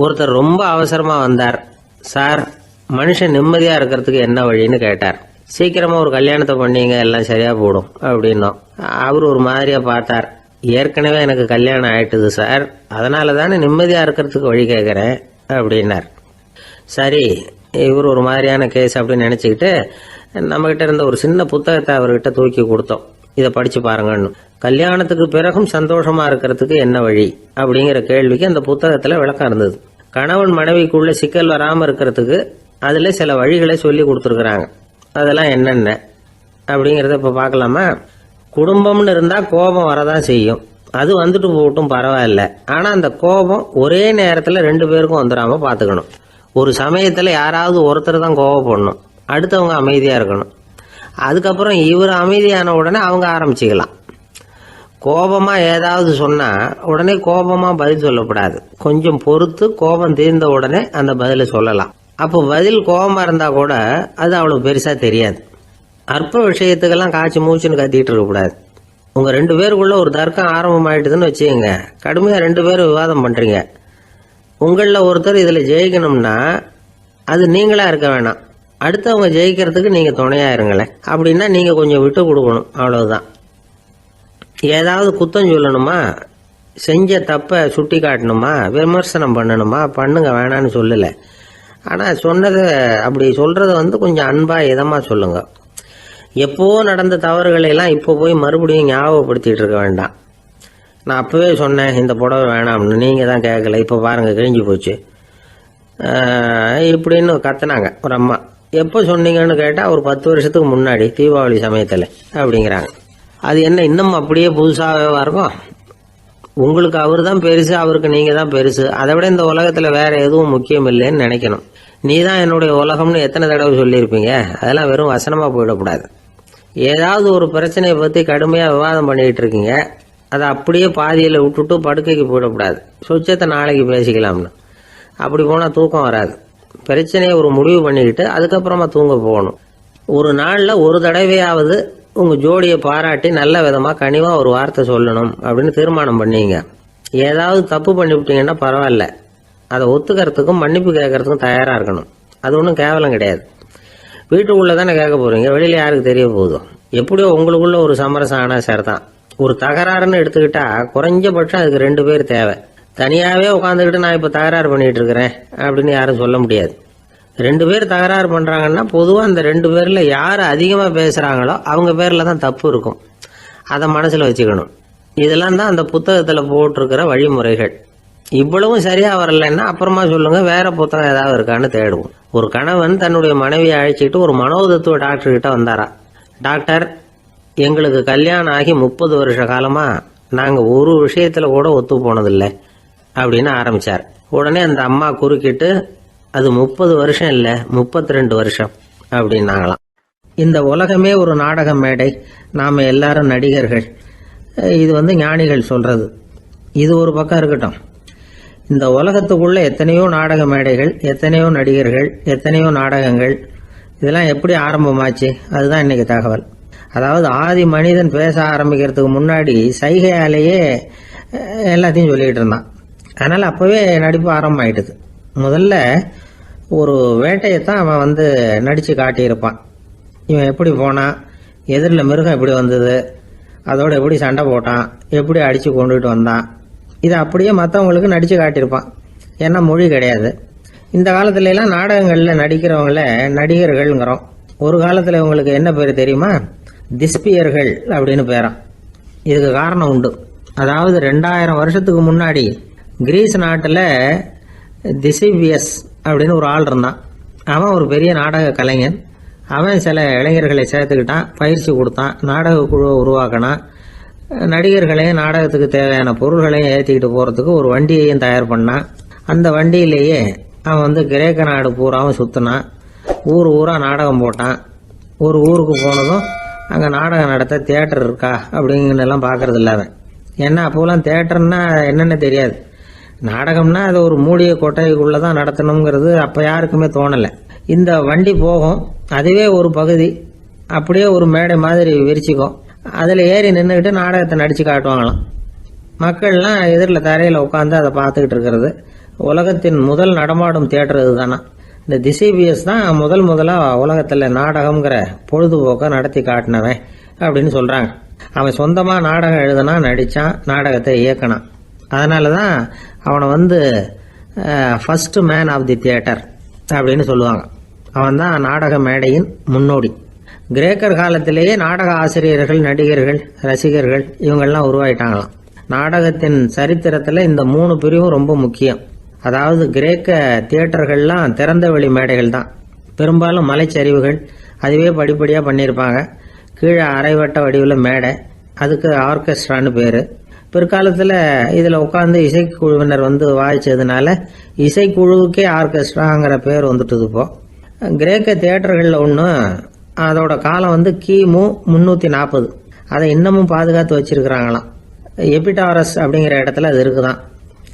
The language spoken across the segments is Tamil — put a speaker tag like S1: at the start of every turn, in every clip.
S1: ஒருத்தர் ரொம்ப அவசரமா வந்தார். சார், மனுஷன் நிம்மதியா இருக்கிறதுக்கு என்ன வழின்னு கேட்டார். சீக்கிரமா ஒரு கல்யாணத்தை பண்ணீங்க, எல்லாம் சரியா போடும் அப்படின்னோம். அவர் ஒரு மாதிரியா பார்த்தார். ஏற்கனவே எனக்கு கல்யாணம் ஆயிட்டுது சார், அதனால தானே நிம்மதியா இருக்கிறதுக்கு வழி கேட்கறேன் அப்படின்னார். சரி, இவர் ஒரு மாதிரியான கேஸ் அப்படின்னு நினைச்சுக்கிட்டு நம்மகிட்ட இருந்த ஒரு சின்ன புத்தகத்தை அவர்கிட்ட தூக்கி கொடுத்தோம். இதை படிச்சு பாருங்கன்னு. கல்யாணத்துக்கு பிறகும் சந்தோஷமா இருக்கிறதுக்கு என்ன வழி அப்படிங்கிற கேள்விக்கு அந்த புத்தகத்துல விளக்கம் இருந்தது. கணவன் மனைவிக்குள்ள சிக்கல் வராம இருக்கிறதுக்கு அதுல சில வழிகளை சொல்லி கொடுத்துருக்குறாங்க. அதெல்லாம் என்னென்ன அப்படிங்கறத இப்ப பார்க்கலாமா? குடும்பம்னு இருந்தா கோபம் வரதான் செய்யும். அது வந்துட்டு போகட்டும், பரவாயில்ல. ஆனா அந்த கோபம் ஒரே நேரத்துல 2 பேருக்கும் வந்துடாம பாத்துக்கணும். ஒரு சமயத்துல யாராவது ஒருத்தர் தான் கோபப்படணும், அடுத்தவங்க அமைதியா இருக்கணும். அதுக்கப்புறம் இவர் அமைதியான உடனே அவங்க ஆரம்பிச்சுக்கலாம். கோபமா ஏதாவது சொன்னா உடனே கோபமா பதில் சொல்லக்கூடாது. கொஞ்சம் பொறுத்து கோபம் தீர்ந்த உடனே அந்த பதில சொல்லலாம். அப்போ பதில் கோபமா இருந்தா கூட அது அவ்வளவு பெருசா தெரியாது. அற்ப விஷயத்துக்கெல்லாம் காய்ச்சி மூச்சுன்னு கத்திட்டு இருக்கக்கூடாது. உங்க 2 பேருக்குள்ள ஒரு தர்க்கம் ஆரம்பமாயிட்டுதுன்னு வச்சுக்கோங்க. கடுமையா 2 பேரும் விவாதம் பண்றீங்க. உங்களில் ஒருத்தர் இதுல ஜெயிக்கணும்னா அது நீங்களா இருக்க வேணாம், அடுத்தவங்க ஜெயிக்கிறதுக்கு நீங்க துணையா இருங்களேன். அப்படின்னா நீங்க கொஞ்சம் விட்டு கொடுக்கணும், அவ்வளவுதான். ஏதாவது குத்தம் சொல்லணுமா, செஞ்ச தப்ப சுட்டி காட்டணுமா, விமர்சனம் பண்ணணுமா, பண்ணுங்க, வேணான்னு சொல்லல. ஆனா சொன்னதை அப்படி சொல்றத கொஞ்சம் அன்பா இதமா சொல்லுங்க. எப்போ நடந்த தவறுகளை எல்லாம் இப்போ போய் மறுபடியும் ஞாபகப்படுத்திட்டு இருக்க வேண்டாம். நான் அப்பவே சொன்னேன் இந்த புடவை வேணாம்னு, நீங்க தான் கேட்கல, இப்போ பாருங்க கிழிஞ்சு போச்சு இப்படின்னு கத்துனாங்க ஒரு அம்மா. எப்போ சொன்னீங்கன்னு கேட்டா ஒரு 10 வருஷத்துக்கு முன்னாடி தீபாவளி சமயத்துல அப்படிங்கிறாங்க. அது என்ன இன்னும் அப்படியே புதுசாகவே இருக்கும்? உங்களுக்கு அவர் தான் பெருசு, அவருக்கு நீங்க தான் பெருசு. அதை விட இந்த உலகத்துல வேற எதுவும் முக்கியம் இல்லைன்னு நினைக்கணும். நீ தான் என்னுடைய உலகம்னு எத்தனை தடவை சொல்லியிருப்பீங்க? அதெல்லாம் வெறும் வசனமா போயிடக்கூடாது. ஏதாவது ஒரு பிரச்சனையை பத்தி கடுமையா விவாதம் பண்ணிட்டு இருக்கீங்க, அதை அப்படியே பாதியில விட்டுட்டு படுக்கைக்கு போயிடக்கூடாது. சொச்சத்தை நாளைக்கு பேசிக்கலாம்னு. அப்படி போனா தூக்கம் வராது. பிரச்சனையை ஒரு முடிவு பண்ணிக்கிட்டு அதுக்கப்புறமா தூங்க போகணும். ஒரு நாள்ல ஒரு தடவையாவது உங்க ஜோடியை பாராட்டி நல்ல விதமா கனிவா ஒரு வார்த்தை சொல்லணும் அப்படின்னு தீர்மானம் பண்ணீங்க. ஏதாவது தப்பு பண்ணிவிட்டீங்கன்னா பரவாயில்ல, அதை ஒத்துக்கிறதுக்கும் மன்னிப்பு கேட்கறதுக்கும் தயாரா இருக்கணும். அது ஒன்றும் கேவலம் கிடையாது. வீட்டுக்குள்ள தானே கேட்க போறீங்க, வெளியில யாருக்கு தெரிய போதும்? எப்படியோ உங்களுக்குள்ள ஒரு சமரசம் ஆனா சரிதான். ஒரு தகராறுன்னு எடுத்துக்கிட்டா குறைஞ்சபட்சம் அதுக்கு 2 பேர் தேவை. தனியாவே உட்காந்துக்கிட்டு நான் இப்ப தகராறு பண்ணிட்டு இருக்கிறேன் அப்படின்னு யாரும் சொல்ல முடியாது. 2 பேர் தகராறு பண்றாங்கன்னா பொதுவா அந்த 2 பேர்ல யாரு அதிகமா பேசுறாங்களோ அவங்க பேர்ல தான் தப்பு இருக்கும். அதை மனசுல வச்சுக்கணும். இதெல்லாம் தான் அந்த புத்தகத்துல போட்டிருக்கிற வழிமுறைகள். இவ்வளவும் சரியா வரலன்னா அப்புறமா சொல்லுங்க, வேற புத்தகம் ஏதாவது இருக்கான்னு தேடுவோம். ஒரு கணவன் தன்னுடைய மனைவியை அழைச்சிட்டு ஒரு மனோதத்துவ டாக்டர் கிட்ட வந்தாரா. டாக்டர், எங்களுக்கு கல்யாணம் ஆகி 30 வருஷ காலமா நாங்க ஒரு விஷயத்துல கூட ஒத்து போனதில்லை அப்படின்னு ஆரம்பிச்சார். உடனே அந்த அம்மா குறுக்கிட்டு, அது 30 வருஷம் இல்ல 32 வருஷம் அப்படின்னாங்களாம். இந்த உலகமே ஒரு நாடக மேடை, நாம எல்லாரும் நடிகர்கள். இது ஞானிகள் சொல்றது. இது ஒரு பக்கம் இருக்கட்டும். இந்த உலகத்துக்குள்ள எத்தனையோ நாடக மேடைகள், எத்தனையோ நடிகர்கள், எத்தனையோ நாடகங்கள். இதெல்லாம் எப்படி ஆரம்பமாச்சு? அதுதான் இன்னைக்கு தகவல். அதாவது ஆதி மனிதன் பேச ஆரம்பிக்கிறதுக்கு முன்னாடி சைகையாலேயே எல்லாத்தையும் சொல்லிட்டு இருந்தான். அதனால அப்பவே நடிப்பு ஆரம்பமாயிட்டுது. முதல்ல ஒரு வேட்டையத்தான் அவன் நடிச்சு காட்டியிருப்பான். இவன் எப்படி போனான், எதிரில் மிருகம் எப்படி வந்தது, அதோட எப்படி சண்டை போட்டான், எப்படி அடிச்சு கொண்டுகிட்டு வந்தான், இதை அப்படியே மற்றவங்களுக்கு நடிச்சு காட்டியிருப்பான். ஏன்னா மொழி கிடையாது. இந்த காலத்துல எல்லாம் நாடகங்கள்ல நடிக்கிறவங்கள நடிகர்கள்ங்கிறோம். ஒரு காலத்துல இவங்களுக்கு என்ன பேர் தெரியுமா? திஸ்பியர்கள் அப்படின்னு பேராம். இதுக்கு காரணம் உண்டு. அதாவது 2000 வருஷத்துக்கு முன்னாடி கிரீஸ் நாட்டில் திசிபியஸ் அப்படின்னு ஒரு ஆள் இருந்தான். அவன் ஒரு பெரிய நாடக கலைஞன். அவன் சில இளைஞர்களை சேர்த்துக்கிட்டான், பயிற்சி கொடுத்தான், நாடக குழுவை உருவாக்கினான். நடிகர்களையும் நாடகத்துக்கு தேவையான பொருள்களையும் ஏற்றிக்கிட்டு போறதுக்கு ஒரு வண்டியையும் தயார் பண்ணான். அந்த வண்டியிலேயே அவன் கிரேக்க நாடு பூராவும் சுத்தினான். ஊர் ஊரா நாடகம் போட்டான். ஒரு ஊருக்கு போனதும் அங்க நாடகம் நடத்த தியேட்டர் இருக்கா அப்படிங்கன்னு எல்லாம் பாக்குறது இல்ல அவன். ஏன்னா அப்போலாம் தியேட்டர்னா என்னன்னு தெரியாது. நாடகம்னா அது ஒரு மூடிய கொட்டைக்குள்ளதான் நடத்தணுங்கிறது அப்ப யாருக்குமே தோணல. இந்த வண்டி போகும், அதுவே ஒரு பகுதி அப்படியே ஒரு மேடை மாதிரி விரிச்சுக்கும். அதுல ஏறி நின்றுகிட்டு நாடகத்தை நடிச்சு காட்டுவாங்களாம். மக்கள்லாம் எதிரில் தரையில உட்காந்து அதை பார்த்துக்கிட்டு இருக்கிறது. உலகத்தின் முதல் நடமாடும் தியேட்டர் இதுதானா. இந்த திசைபிஎஸ் தான் முதலா உலகத்துல நாடகம்ங்கிற பொழுதுபோக்க நடத்தி காட்டினவன் அப்படின்னு சொல்றாங்க. அவன் சொந்தமா நாடகம் எழுதுனா, நடிச்சான், நாடகத்தை இயக்கினான். அதனாலதான் அவனை first man of the theatre அப்படின்னு சொல்லுவாங்க. அவன் தான் நாடக மேடையின் முன்னோடி. கிரேக்கர் காலத்திலேயே நாடக ஆசிரியர்கள், நடிகர்கள், ரசிகர்கள் இவங்கெல்லாம் உருவாயிட்டாங்களாம். நாடகத்தின் சரித்திரத்துல இந்த 3 பிரிவும் ரொம்ப முக்கியம். அதாவது கிரேக்க தியேட்டர்கள்லாம் திறந்த வெளி மேடைகள் தான். பெரும்பாலும் மலைச்சரிவுகள், அதுவே படிப்படியாக பண்ணியிருப்பாங்க. கீழே அரைவட்ட வடிவில் மேடை, அதுக்கு ஆர்கெஸ்ட்ரான்னு பேர். பிற்காலத்தில் இதில் உட்காந்து இசைக்குழுவினர் வாய்ச்சதுனால இசைக்குழுவுக்கே ஆர்கெஸ்ட்ராங்கிற பேர் வந்துட்டுது. இப்போ கிரேக்க தியேட்டர்களில் ஒன்று, அதோட காலம் கிமு 340. அதை இன்னமும் பாதுகாத்து வச்சிருக்கிறாங்களாம். எபிடாரஸ் அப்படிங்கிற இடத்துல அது இருக்குதான்.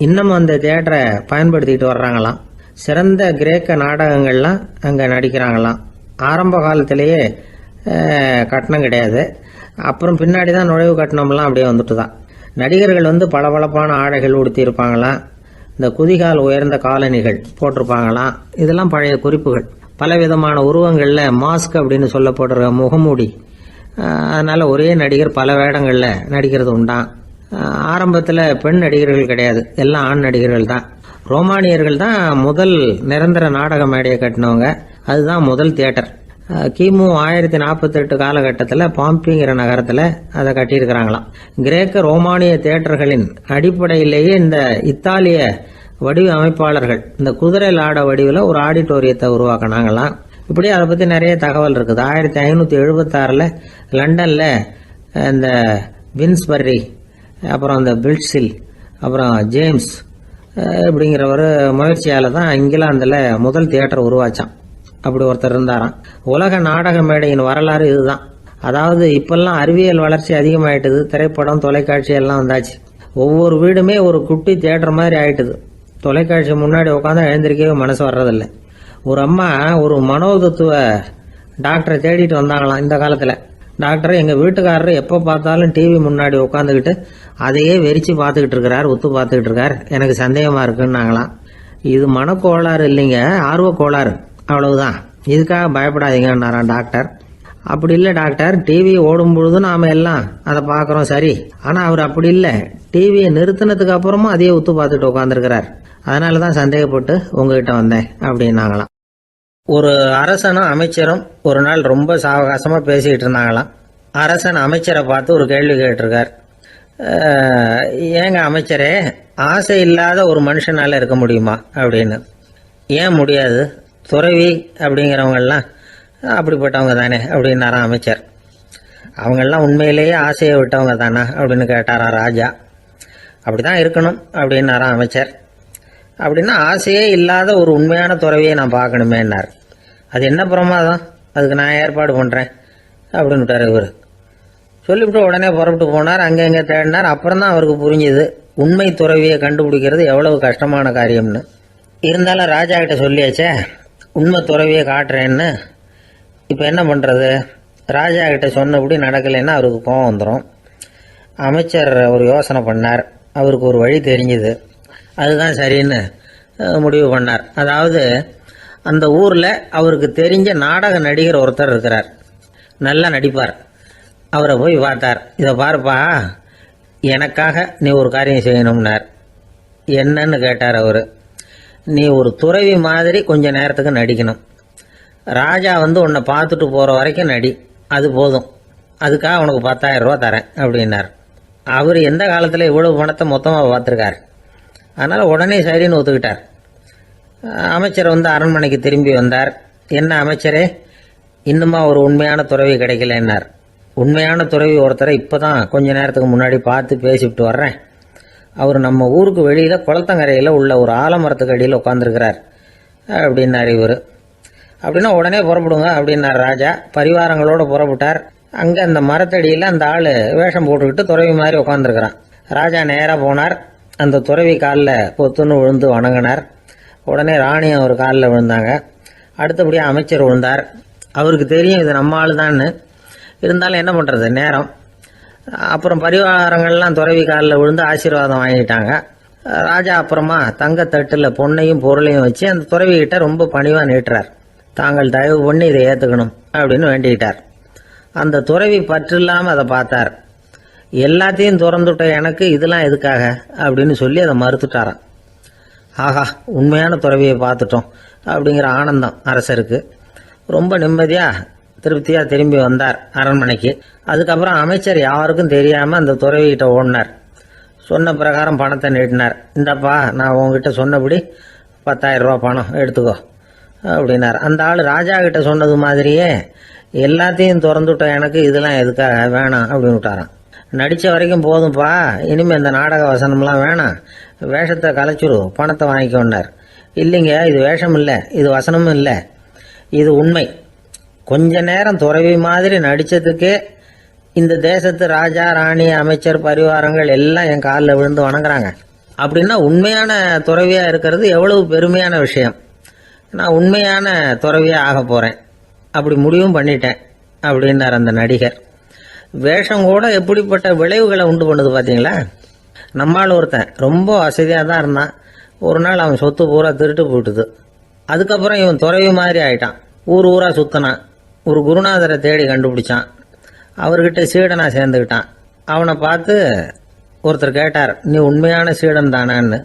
S1: இன்னமும் அந்த தியேட்டரை பயன்படுத்திட்டு வர்றாங்களாம். சிறந்த கிரேக்க நாடகங்கள்லாம் அங்கே நடிக்கிறாங்களாம். ஆரம்ப காலத்திலேயே கட்டணம் கிடையாது. அப்புறம் பின்னாடி தான் நுழைவு கட்டணம்லாம் அப்படியே வந்துட்டு தான். நடிகர்கள் பளபளப்பான ஆடைகள் உடுத்தி இருப்பாங்களாம். இந்த குதிகால் உயர்ந்த காலணிகள் போட்டிருப்பாங்களாம். இதெல்லாம் பழைய குறிப்புகள். பலவிதமான உருவங்களில் மாஸ்க் அப்படின்னு சொல்லப்படுற முகமூடி. அதனால ஒரே நடிகர் பல வேடங்களில் நடிக்கிறது உண்டான். ஆரம்பத்தில் பெண் நடிகர்கள் கிடையாது, எல்லாம் ஆண் நடிகர்கள் தான். ரோமானியர்கள் தான் முதல் நிரந்தர நாடக மேடையை கட்டினவங்க. அதுதான் முதல் தியேட்டர். கிமு 1048 காலகட்டத்தில் பாம்பிங்கிற நகரத்தில் அதை கட்டியிருக்கிறாங்களாம். கிரேக்க ரோமானிய தியேட்டர்களின் அடிப்படையிலேயே இந்த இத்தாலிய வடிவ அமைப்பாளர்கள் இந்த குதிரை லாட வடிவில் ஒரு ஆடிட்டோரியத்தை உருவாக்கினாங்களாம். இப்படி அதை பற்றி நிறைய தகவல் இருக்குது. 1576 லண்டனில் இந்த வின்ஸ்பர்ரி, அப்புறம் இந்த பில்ட்ஸில், அப்புறம் ஜேம்ஸ் இப்படிங்கிறவர் முயற்சியால் தான் இங்கிலாந்தில் முதல் தியேட்டர் உருவாச்சான். அப்படி ஒருத்தர் இருந்தாராம். உலக நாடக மேடையின் வரலாறு இதுதான். அதாவது இப்பெல்லாம் அறிவியல் வளர்ச்சி அதிகமாயிட்டுது. திரைப்படம், தொலைக்காட்சி எல்லாம் வந்தாச்சு. ஒவ்வொரு வீடுமே ஒரு குட்டி தியேட்டர் மாதிரி ஆயிட்டுது. தொலைக்காட்சி முன்னாடி உட்காந்து எழுந்திருக்கவே மனசு வர்றதில்லை. ஒரு அம்மா ஒரு மனோதத்துவ டாக்டரை தேடிட்டு வந்தாங்களாம் இந்த காலத்தில். டாக்டர், எங்கள் வீட்டுக்காரர் எப்போ பார்த்தாலும் டிவி முன்னாடி உட்காந்துக்கிட்டு அதையே வெறிச்சு பார்த்துக்கிட்டு இருக்கிறார், ஒத்து பார்த்துக்கிட்டு இருக்கார், எனக்கு சந்தேகமாக இருக்குன்னாங்களாம். இது மனக்கோளாறு இல்லைங்க, ஆர்வ கோளாறு, அவ்வளவுதான். இதுக்காக பயப்படாதீங்கன்னாராம் டாக்டர். அப்படி இல்லை டாக்டர், டிவி ஓடும் பொழுது நாம எல்லாம் அதை பார்க்குறோம் சரி, ஆனால் அவர் அப்படி இல்லை, டிவியை நிறுத்தினதுக்கு அப்புறமும் அதையே ஒத்து பார்த்துட்டு உட்காந்துருக்கிறார், அதனால தான் சந்தேகப்பட்டு உங்ககிட்ட வந்தேன் அப்படின்னாங்களாம். ஒரு அரசனும் அமைச்சரும் ஒரு நாள் ரொம்ப சாவகாசமாக பேசிக்கிட்டு இருந்தாங்களாம். அரசன் அமைச்சரை பார்த்து ஒரு கேள்வி கேட்டிருக்கார். ஏங்க அமைச்சரே, ஆசை இல்லாத ஒரு மனுஷனால இருக்க முடியுமா அப்படின்னு. ஏன் முடியாது, துறவி அப்படிங்கிறவங்கெல்லாம் அப்படிப்பட்டவங்க தானே அப்படின்னாராம் அமைச்சர். அவங்கெல்லாம் உண்மையிலேயே ஆசையை விட்டவங்க தானா அப்படின்னு கேட்டாராம் ராஜா. அப்படிதான் இருக்கணும் அப்படின்னாராம் அமைச்சர். அப்படின்னா ஆசையே இல்லாத ஒரு உண்மையான துறவியை நான் பார்க்கணுமேன்னார். அது என்ன பிரமாதம், அதுக்கு நான் ஏற்பாடு பண்ணுறேன் அப்படின்னு விட்டார் இவர். சொல்லிவிட்டு உடனே புறப்பட்டு போனார். அங்கே தேடினார். அப்புறம் தான் அவருக்கு புரிஞ்சுது உண்மை துறவியை கண்டுபிடிக்கிறது எவ்வளவு கஷ்டமான காரியம்னு. இருந்தாலும் ராஜா கிட்ட சொல்லியாச்சே உண்மை துறவியை காட்டுறேன்னு. இப்போ என்ன பண்ணுறது, ராஜா கிட்ட சொன்னபடி நடக்கலைன்னா அவருக்கு கோபம் வந்துடும். அமைச்சர் ஒரு யோசனை பண்ணார். அவருக்கு ஒரு வழி தெரிஞ்சுது. அதுதான் சரின்னு முடிவு பண்ணார். அதாவது அந்த ஊரில் அவருக்கு தெரிஞ்ச நாடக நடிகர் ஒருத்தர் இருக்கிறார், நல்லா நடிப்பார். அவரை போய் பார்த்தார். இதை பாருப்பா, எனக்காக நீ ஒரு காரியம் செய்யணும்னார். என்னன்னு கேட்டார் அவர். நீ ஒரு துறவி மாதிரி கொஞ்ச நேரத்துக்கு நடிக்கணும். ராஜா உன்னை பார்த்துட்டு போகிற வரைக்கும் நடி, அது போதும். அதுக்காக உனக்கு 10,000 ரூபா தரேன் அப்படின்னார். அவர் எந்த காலத்தில் இவ்வளவு பணத்தை மொத்தமாக பார்த்துருக்கார். அதனால் உடனே சரின்னு ஒத்துக்கிட்டார். அமைச்சர் அரண்மனைக்கு திரும்பி வந்தார். என்ன அமைச்சரே, இன்னுமா ஒரு உண்மையான துறவி கிடைக்கலன்னார். உண்மையான துறவி ஒருத்தரை இப்போ தான் கொஞ்ச நேரத்துக்கு முன்னாடி பார்த்து பேசிவிட்டு வர்றேன். அவர் நம்ம ஊருக்கு வெளியில் குளத்தங்கரையில் உள்ள ஒரு ஆலமரத்துக்கு அடியில் உட்காந்துருக்கிறார் அப்படின்னார் இவர். அப்படின்னா உடனே புறப்படுங்க அப்படின்னார் ராஜா. பரிவாரங்களோடு புறப்பட்டார். அங்கே அந்த மரத்தடியில் அந்த ஆள் வேஷம் போட்டுக்கிட்டு துறவி மாதிரி உட்காந்துருக்கிறான். ராஜா நேராக போனார். அந்த துறவி காலில் பொத்துன்னு விழுந்து வணங்கினார். உடனே ராணியும் அவர் காலில் விழுந்தாங்க. அடுத்தபடியாக அமைச்சர் விழுந்தார். அவருக்கு தெரியும் இது நம்ம ஆள் தான்னு. இருந்தாலும் என்ன பண்ணுறது, நேரம். அப்புறம் பரிவாரங்கள்லாம் துறவி காலில் விழுந்து ஆசீர்வாதம் வாங்கிட்டாங்க. ராஜா அப்புறமா தங்கத்தட்டுல பொன்னையும் பொருளையும் வச்சு அந்த துறவிகிட்ட ரொம்ப பணிவா நீட்டுறார். தாங்கள் தயவு பண்ணி இதை ஏத்துக்கணும் அப்படின்னு வேண்டிக்கிட்டார். அந்த துறவி பற்று இல்லாம அதை பார்த்தார். எல்லாத்தையும் திறந்துட்ட எனக்கு இதெல்லாம் எதுக்காக அப்படின்னு சொல்லி அதை மறுத்துட்டாராம். ஆஹா, உண்மையான துறவியை பார்த்துட்டோம் அப்படிங்கிற ஆனந்தம் அரசருக்கு. ரொம்ப நிம்மதியா திருப்தியா திரும்பி வந்தார் அரண்மனைக்கு. அதுக்கப்புறம் அமைச்சர் யாருக்கும் தெரியாம அந்த துறவிகிட்ட ஓடினார். சொன்ன பிரகாரம் பணத்தை நீட்டினார். இந்தப்பா, நான் உங்ககிட்ட சொன்னபடி 10,000 ரூபா பணம் எடுத்துக்கோ அப்படின்னார். அந்த ஆள் ராஜா கிட்ட சொன்னது மாதிரியே எல்லாத்தையும் திறந்துட்டோம் எனக்கு இதெல்லாம் எதுக்காக வேணாம் அப்படின்னு விட்டாராம். நடிச்ச வரைக்கும் போதும்பா, இனிமே இந்த நாடக வசனம்லாம் வேணாம், வேஷத்தை கலைச்சுரு, பணத்தை வாங்கிக்கொண்டார். இல்லைங்க, இது வேஷம் இல்லை, இது வசனமும் இல்லை, இது உண்மை. கொஞ்ச நேரம் துறவி மாதிரி நடிச்சதுக்கே இந்த தேசத்து ராஜா ராணி அமைச்சர் பரிவாரங்கள் எல்லாம் என் காலில் விழுந்து வணங்குறாங்க. அப்படின்னா உண்மையான துறவியா இருக்கிறது எவ்வளவு பெருமையான விஷயம். நான் உண்மையான துறவியா ஆக போறேன், அப்படி முடிவும் பண்ணிட்டேன் அப்படின்னார் அந்த நடிகர். வேஷம் கூட எப்படிப்பட்ட விளைவுகளை உண்டு பண்ணுது பார்த்தீங்களா. நம்மால் ஒருத்தன் ரொம்ப வசதியாக தான் இருந்தான். ஒரு நாள் அவன் சொத்து பூரா திருட்டு போட்டுது. அதுக்கப்புறம் இவன் துறவி மாதிரி ஆயிட்டான். ஊர் ஊரா சுத்தினான். ஒரு குருநாதரை தேடி கண்டுபிடிச்சான். அவர்கிட்ட சீடனா சேர்ந்துக்கிட்டான். அவனை பார்த்து ஒருத்தர் கேட்டார், நீ உண்மையான சீடன் தானான்னு.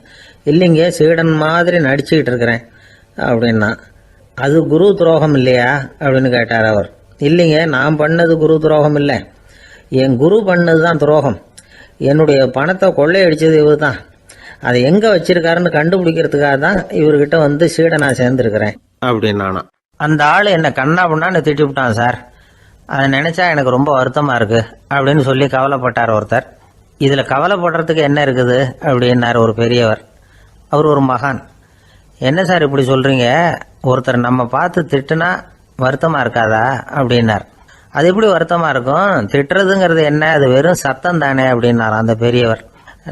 S1: இல்லைங்க, சீடன் மாதிரி நடிச்சுக்கிட்டு இருக்கிறேன் அப்படின்னா. அது குரு துரோகம் இல்லையா அப்படின்னு கேட்டார் அவர். இல்லைங்க, நான் பண்ணது குரு துரோகம் இல்லை, என் குரு பண்ணது தான் துரோகம். என்னுடைய பணத்தை கொள்ளையடிச்சது இவர் தான். அதை எங்க வச்சிருக்காருன்னு கண்டுபிடிக்கிறதுக்காக தான் இவர்கிட்ட வந்து சீடனா சேர்ந்துருக்கிறேன் அப்படின்னானா. அந்த ஆள் என்ன கண்ணா பண்ணான்னு திட்டி விட்டான் சார். அதை நினைச்சா எனக்கு ரொம்ப வருத்தமா இருக்கு அப்படின்னு சொல்லி கவலைப்பட்டார் ஒருத்தர். இதுல கவலைப்படுறதுக்கு என்ன இருக்குது அப்படின்னாரு ஒரு பெரியவர். அவர் ஒரு மகான். என்ன சார் இப்படி சொல்றீங்க, ஒருத்தர் நம்ம பார்த்து திட்டுனா வருத்தமா இருக்காதா அப்படின்னார். அது எப்படி வருத்தமா இருக்கும், திட்டுறதுங்கிறது என்ன, அது வெறும் சத்தம் தானே அப்படின்னார் அந்த பெரியவர்.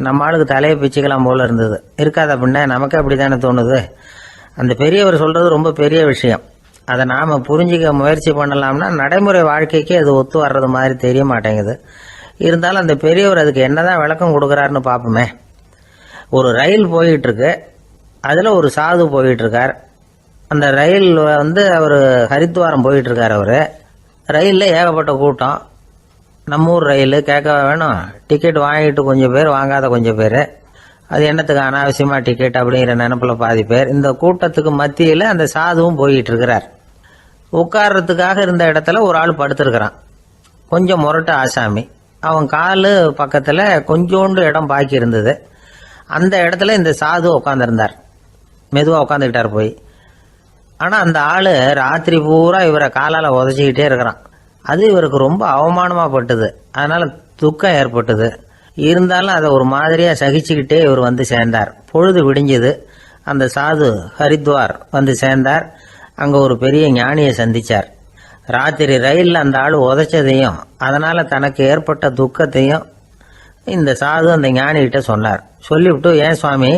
S1: நம்ம ஆளுக்கு தலையை பிச்சுக்கலாம் போல இருந்தது. இருக்காது அப்படின்னா நமக்கு அப்படித்தானே தோணுது. அந்த பெரியவர் சொல்றது ரொம்ப பெரிய விஷயம். அதை நாம புரிஞ்சிக்க முயற்சி பண்ணலாம்னா நடைமுறை வாழ்க்கைக்கு அது ஒத்து வர்றது மாதிரி தெரிய மாட்டேங்குது. இருந்தாலும் அந்த பெரியவர் அதுக்கு என்னதான் விளக்கம் கொடுக்கறாருன்னு பார்ப்போமே. ஒரு ரயில் போயிட்டு இருக்கு, அதுல ஒரு சாது போயிட்டு இருக்கார். அந்த ரயில் வந்து அவர் ஹரித்வாரம் போயிட்டு இருக்கார். அவரு ரயில்ல ஏகப்பட்ட கூட்டம். நம்ம ஊர் ரயில் கேட்க வேணும், டிக்கெட் வாங்கிட்டு கொஞ்சம் பேர், வாங்காத கொஞ்சம் பேர். அது என்னத்துக்கு அனாவசியமா டிக்கெட் அப்படிங்கிற நினைப்புல பாதி பேர். இந்த கூட்டத்துக்கு மத்தியில அந்த சாதுவும் போயிட்டு இருக்கிறார். உட்கார்றதுக்காக இருந்த இடத்துல ஒரு ஆள் படுத்திருக்கிறான். கொஞ்சம் முரட்டு ஆசாமி. அவன் காலு பக்கத்துல கொஞ்சோண்டு இடம் பாக்கி இருந்தது. அந்த இடத்துல இந்த சாது உட்காந்துருந்தார். மெதுவா உட்காந்துக்கிட்டார் போய். ஆனா அந்த ஆளு ராத்திரி பூரா இவரை காலால உதச்சிக்கிட்டே இருக்கிறான். அது இவருக்கு ரொம்ப அவமானமா பட்டது. அதனால துக்கம் ஏற்பட்டது. இருந்தாலும் அதை ஒரு மாதிரியா சகிச்சுக்கிட்டே இவர் வந்து சேர்ந்தார். பொழுது விடிஞ்சது. அந்த சாது ஹரித்வார் வந்து சேர்ந்தார். அங்க ஒரு பெரிய ஞானியை சந்திச்சார். ராத்திரி ரயில்ல அந்த ஆளு உதைச்சதையும் அதனால தனக்கு ஏற்பட்ட துக்கத்தையும் இந்த சாது அந்த ஞானிகிட்ட சொன்னார். சொல்லிவிட்டு, ஏன் சுவாமி,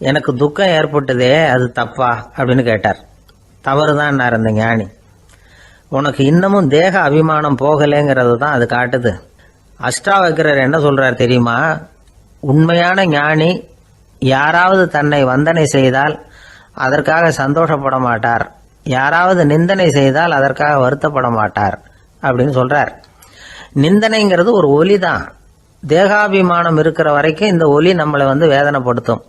S1: எனக்கு துக்கம் ஏற்பட்டதே அது தப்பா அப்படின்னு கேட்டார். தவறுதான் அந்த ஞானி. உனக்கு இன்னமும் தேக அபிமானம் போகலைங்கிறது தான் அது காட்டுது. அஷ்டாவக்கிரர் என்ன சொல்றார் தெரியுமா, உண்மையான ஞானி யாராவது தன்னை வந்தனை செய்தால் அதற்காக சந்தோஷப்பட மாட்டார், யாராவது நிந்தனை செய்தால் அதற்காக வருத்தப்பட மாட்டார் அப்படின்னு சொல்றார். நிந்தனைங்கிறது ஒரு ஒலி தான். தேகாபிமானம் இருக்கிற வரைக்கும் இந்த ஒலி நம்மளை வந்து வேதனைப்படுத்தும்.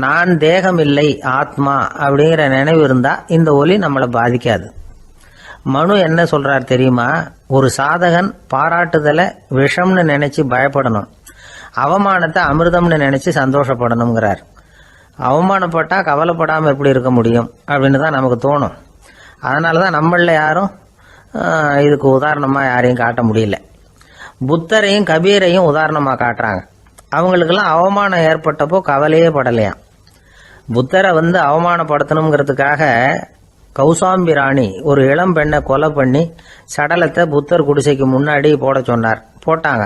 S1: நான் தேகம் இல்லை, ஆத்மா அப்படிங்கிற நினைவு இருந்தா இந்த ஒலி நம்மளை பாதிக்காது. மனு என்ன சொல்றார் தெரியுமா, ஒரு சாதகன் பாராட்டுதலை விஷம்னு நினைச்சு பயப்படணும், அவமானத்தை அமிர்தம்னு நினைச்சு சந்தோஷப்படணுங்கிறார். அவமானப்பட்டா கவலைப்படாம எப்படி இருக்க முடியும் அப்படின்னு தான் நமக்கு தோணும். அதனாலதான் நம்மள யாரும் இதுக்கு உதாரணமா யாரையும் காட்ட முடியல. புத்தரையும் கபீரையும் உதாரணமா காட்டுறாங்க. அவங்களுக்கெல்லாம் அவமானம் ஏற்பட்டப்போ கவலையே படலையாம். புத்தரை வந்து அவமானப்படுத்தணுங்கிறதுக்காக கௌசாம்பி ராணி ஒரு இளம் பெண்ணை கொலை பண்ணி சடலத்தை புத்தர் குடிசைக்கு முன்னாடி போட சொன்னார். போட்டாங்க.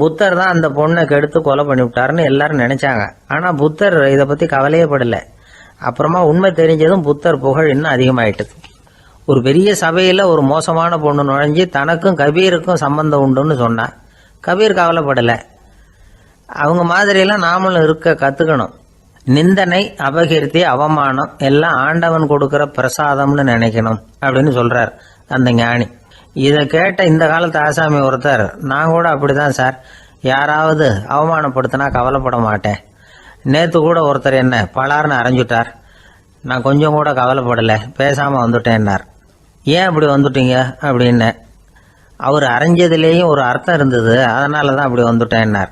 S1: புத்தர் தான் அந்த பொண்ணை கெடுத்து கொலை பண்ணி விட்டாருன்னு எல்லாரும் நினைச்சாங்க. ஆனா புத்தர் இதை பத்தி கவலையே படல. அப்புறமா உண்மை தெரிஞ்சதும் புத்தர் புகழ் இன்னும் அதிகமாயிட்டது. ஒரு பெரிய சபையில ஒரு மோசமான பொண்ணு நுழைஞ்சு தனக்கும் கபீருக்கும் சம்பந்தம் உண்டுன்னு சொன்னா கபீர் கவலைப்படல. அவங்க மாதிரியெல்லாம் நாமளும் இருக்க கத்துக்கணும். நிந்தனை, அபகீர்த்தி, அவமானம் எல்லாம் ஆண்டவன் கொடுக்கிற பிரசாதம்னு நினைக்கணும் அப்படின்னு சொல்றார் அந்த ஞானி. இதை கேட்ட இந்த காலத்து ஆசாமி ஒருத்தர், நான் கூட அப்படிதான் சார், யாராவது அவமானப்படுத்தினா கவலைப்பட மாட்டேன். நேற்று கூட ஒருத்தர் என்ன பலார்னு அரைஞ்சுட்டார், நான் கொஞ்சம் கூட கவலைப்படலை, பேசாமல் வந்துட்டேன்னார். ஏன் அப்படி வந்துட்டீங்க அப்படின்னு. அவர் அரைஞ்சதுலேயும் ஒரு அர்த்தம் இருந்தது, அதனால தான் அப்படி வந்துட்டேன்னார்.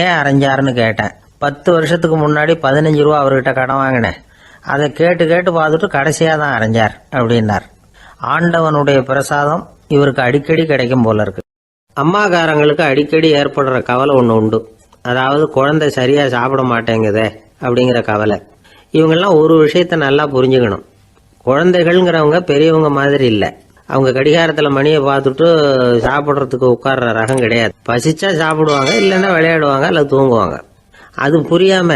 S1: ஏன் அரைஞ்சாருன்னு கேட்டேன். 10 வருஷத்துக்கு முன்னாடி 15 ரூபா அவர்கிட்ட கடன் வாங்கினேன், அதை கேட்டு கேட்டு பார்த்துட்டு கடைசியாக தான் அரைஞ்சார் அப்படின்னார். ஆண்டவனுடைய பிரசாதம் இவருக்கு அடிக்கடி கிடைக்கும் போல இருக்கு. அம்மாக்காரங்களுக்கு அடிக்கடி ஏற்படுற கவலை ஒன்று உண்டு. அதாவது குழந்தை சரியாக சாப்பிட மாட்டேங்குதே அப்படிங்கிற கவலை. இவங்கெல்லாம் ஒரு விஷயத்த நல்லா புரிஞ்சுக்கணும். குழந்தைகள்ங்கிறவங்க பெரியவங்க மாதிரி இல்லை. அவங்க கடிகாரத்தில் மணியை பார்த்துட்டு சாப்பிட்றதுக்கு உட்கார்ற ரகம் கிடையாது. பசிச்சா சாப்பிடுவாங்க, இல்லைன்னா விளையாடுவாங்க அல்லது தூங்குவாங்க. அது புரியாம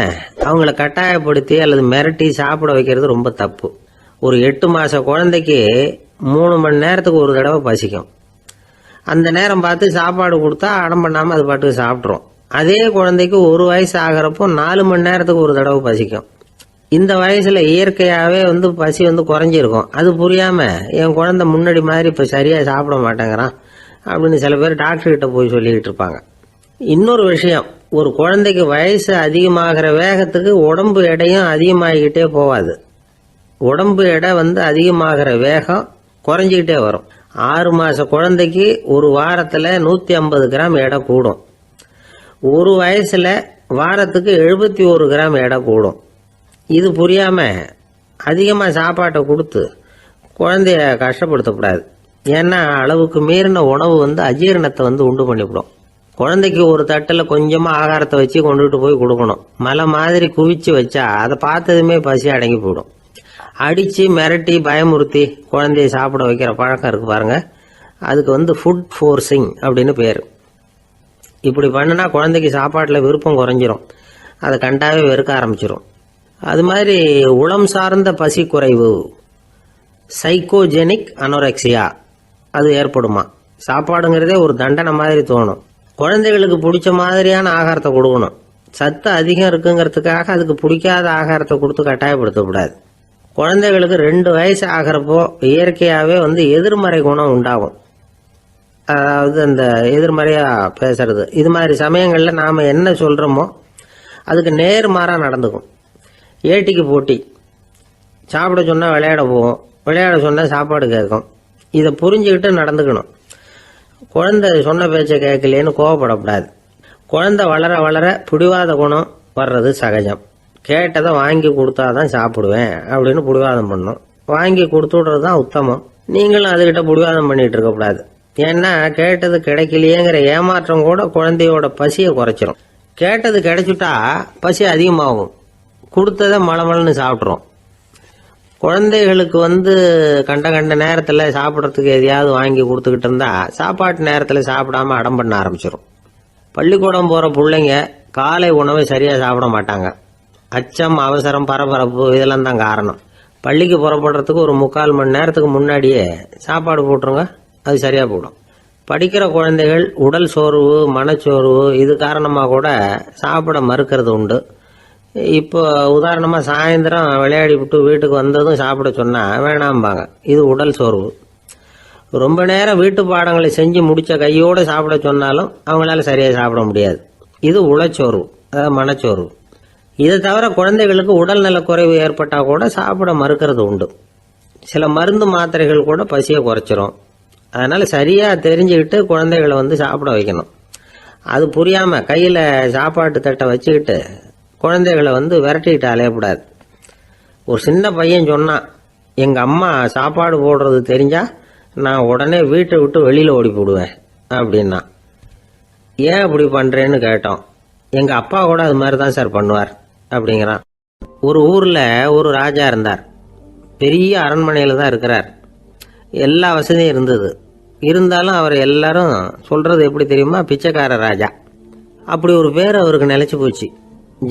S1: அவங்கள கட்டாயப்படுத்தி அல்லது மிரட்டி சாப்பிட வைக்கிறது ரொம்ப தப்பு. ஒரு 8 மாச குழந்தைக்கு 3 மணி நேரத்துக்கு ஒரு தடவை பசிக்கும். அந்த நேரம் பார்த்து சாப்பாடு கொடுத்தா அடம் பண்ணாம அது பாட்டுக்கு சாப்பிட்றோம். அதே குழந்தைக்கு 1 வயசு ஆகிறப்போ 4 மணி நேரத்துக்கு ஒரு தடவை பசிக்கும். இந்த வயசுல இயற்கையாவே பசி குறைஞ்சிருக்கும். அது புரியாம என் குழந்தை முன்னாடி மாதிரி இப்ப சரியா சாப்பிட மாட்டேங்கிறான் அப்படின்னு சில பேர் டாக்டர் கிட்ட போய் சொல்லிக்கிட்டு இருப்பாங்க. இன்னொரு விஷயம், ஒரு குழந்தைக்கு வயசு அதிகமாகிற வேகத்துக்கு உடம்பு எடையும் அதிகமாகிக்கிட்டே போவாது. உடம்பு எடை அதிகமாகிற வேகம் குறைஞ்சிக்கிட்டே வரும். 6 மாச குழந்தைக்கு ஒரு வாரத்துல 150 கிராம் எடை கூடும். ஒரு வயசுல வாரத்துக்கு 71 கிராம் எடை கூடும். இது புரியாம அதிகமா சாப்பாட்டை கொடுத்து குழந்தைய கஷ்டப்படுத்தக்கூடாது. ஏன்னா அளவுக்கு மீறின உணவு அஜீரணத்தை உண்டு பண்ணிவிடும். குழந்தைக்கு ஒரு தட்டில் கொஞ்சமா ஆகாரத்தை வச்சு கொண்டுகிட்டு போய் கொடுக்கணும். மலை மாதிரி குவிச்சு வச்சா அதை பார்த்ததுமே பசி அடங்கி போயிடும். அடிச்சு மிரட்டி பயமுறுத்தி குழந்தைய சாப்பிட வைக்கிற பழக்கம் இருக்கு பாருங்க, அதுக்கு ஃபுட் ஃபோர்ஸிங் அப்படின்னு பேரு. இப்படி பண்ணினா குழந்தைக்கு சாப்பாட்டில் விருப்பம் குறைஞ்சிரும், அதை கண்டாவே வெறுக்க ஆரம்பிச்சிடும். அது மாதிரி உளம் சார்ந்த பசி குறைவு, சைக்கோஜெனிக் அனோரெக்சியா, அது ஏற்படுமா. சாப்பாடுங்கிறதே ஒரு தண்டனை மாதிரி தோணும். குழந்தைகளுக்கு பிடிச்ச மாதிரியான ஆகாரத்தை கொடுக்கணும். சத்து அதிகம் இருக்குங்கிறதுக்காக அதுக்கு பிடிக்காத ஆகாரத்தை கொடுத்து கட்டாயப்படுத்தக்கூடாது. குழந்தைகளுக்கு 2 வயசு ஆகிறப்போ இயற்கையாகவே எதிர்மறை குணம் உண்டாகும். அதாவது அந்த எதிர்மறையா பேசுறது. இது மாதிரி சமயங்கள்ல நாம என்ன சொல்றோமோ அதுக்கு நேர்மாறா நடந்துக்கும். ஏட்டிக்கு போட்டி, சாப்பிட சொன்னா விளையாட போவோம், விளையாட சொன்னா சாப்பாடு கேட்கும். இதை புரிஞ்சுக்கிட்டு நடந்துக்கணும். குழந்தை சொன்ன பேச்சை கேட்கலேன்னு கோவப்படக்கூடாது. குழந்தை வளர வளர பிடிவாத குணம் வர்றது சகஜம். கேட்டதை வாங்கி கொடுத்தாதான் சாப்பிடுவேன் அப்படின்னு பிடிவாதம் பண்ணும். வாங்கி கொடுத்து விடுறது தான் உத்தமம். நீங்களும் அதுகிட்ட பிடிவாதம் பண்ணிட்டு இருக்கக்கூடாது. ஏன்னா கேட்டது கிடைக்கலையேங்கிற ஏமாற்றம் கூட குழந்தையோட பசியை குறைச்சிரும். கேட்டது கிடைச்சுட்டா பசி அதிகமாகும், கொடுத்ததை மலமலன்னு சாப்பிட்றோம். குழந்தைகளுக்கு கண்ட கண்ட நேரத்தில் சாப்பிட்றதுக்கு எதையாவது வாங்கி கொடுத்துக்கிட்டு இருந்தா சாப்பாட்டு நேரத்தில் சாப்பிடாம அடம் பண்ண ஆரம்பிச்சிடும். பள்ளிக்கூடம் போகிற பிள்ளைங்க காலை உணவை சரியாக சாப்பிட மாட்டாங்க. அச்சம், அவசரம், பரபரப்பு இதெல்லாம் தான் காரணம். பள்ளிக்கு புறப்படுறதுக்கு ஒரு 3/4 மணி நேரத்துக்கு முன்னாடியே சாப்பாடு போட்டுருங்க, அது சரியாக போடும். படிக்கிற குழந்தைகள் உடல் சோர்வு, மனச்சோர்வு இது காரணமாக கூட சாப்பிட மறுக்கிறது உண்டு. இப்போ உதாரணமாக சாயந்தரம் விளையாடி விட்டு வீட்டுக்கு வந்ததும் சாப்பிட சொன்னால் வேணாம்பாங்க. இது உடல் சோர்வு. ரொம்ப நேரம் வீட்டு பாடங்களை செஞ்சு முடித்த கையோடு சாப்பிட சொன்னாலும் அவங்களால சரியாக சாப்பிட முடியாது. இது உளச்சோர்வு, அதாவது மனச்சோர்வு. இதை தவிர குழந்தைகளுக்கு உடல் நலக்குறைவு ஏற்பட்டால் கூட சாப்பிட மறுக்கிறது உண்டு. சில மருந்து மாத்திரைகள் கூட பசியை குறைச்சிரும். அதனால சரியாக தெரிஞ்சுக்கிட்டு குழந்தைகளை சாப்பிட வைக்கணும். அது புரியாமல் கையில் சாப்பாட்டு தட்டை வச்சுக்கிட்டு குழந்தைகளை விரட்டிக்கிட்டு அலையக்கூடாது. ஒரு சின்ன பையன் சொன்னான், எங்கள் அம்மா சாப்பாடு போடுறது தெரிஞ்சா நான் உடனே வீட்டை விட்டு வெளியில் ஓடி போடுவேன் அப்படின்னா. ஏன் அப்படி பண்ணுறேன்னு கேட்டோம். எங்கள் அப்பா கூட அது மாதிரி தான் சார் பண்ணுவார் அப்படிங்கிறான். ஒரு ஊரில் ஒரு ராஜா இருந்தார். பெரிய அரண்மனையில் தான் இருக்கிறார். எல்லா வசதியும் இருந்தது. இருந்தாலும் அவர் எல்லாரும் சொல்கிறது எப்படி தெரியுமா, பிச்சைக்கார ராஜா. அப்படி ஒரு பேர் அவருக்கு நிலைச்சி போச்சு.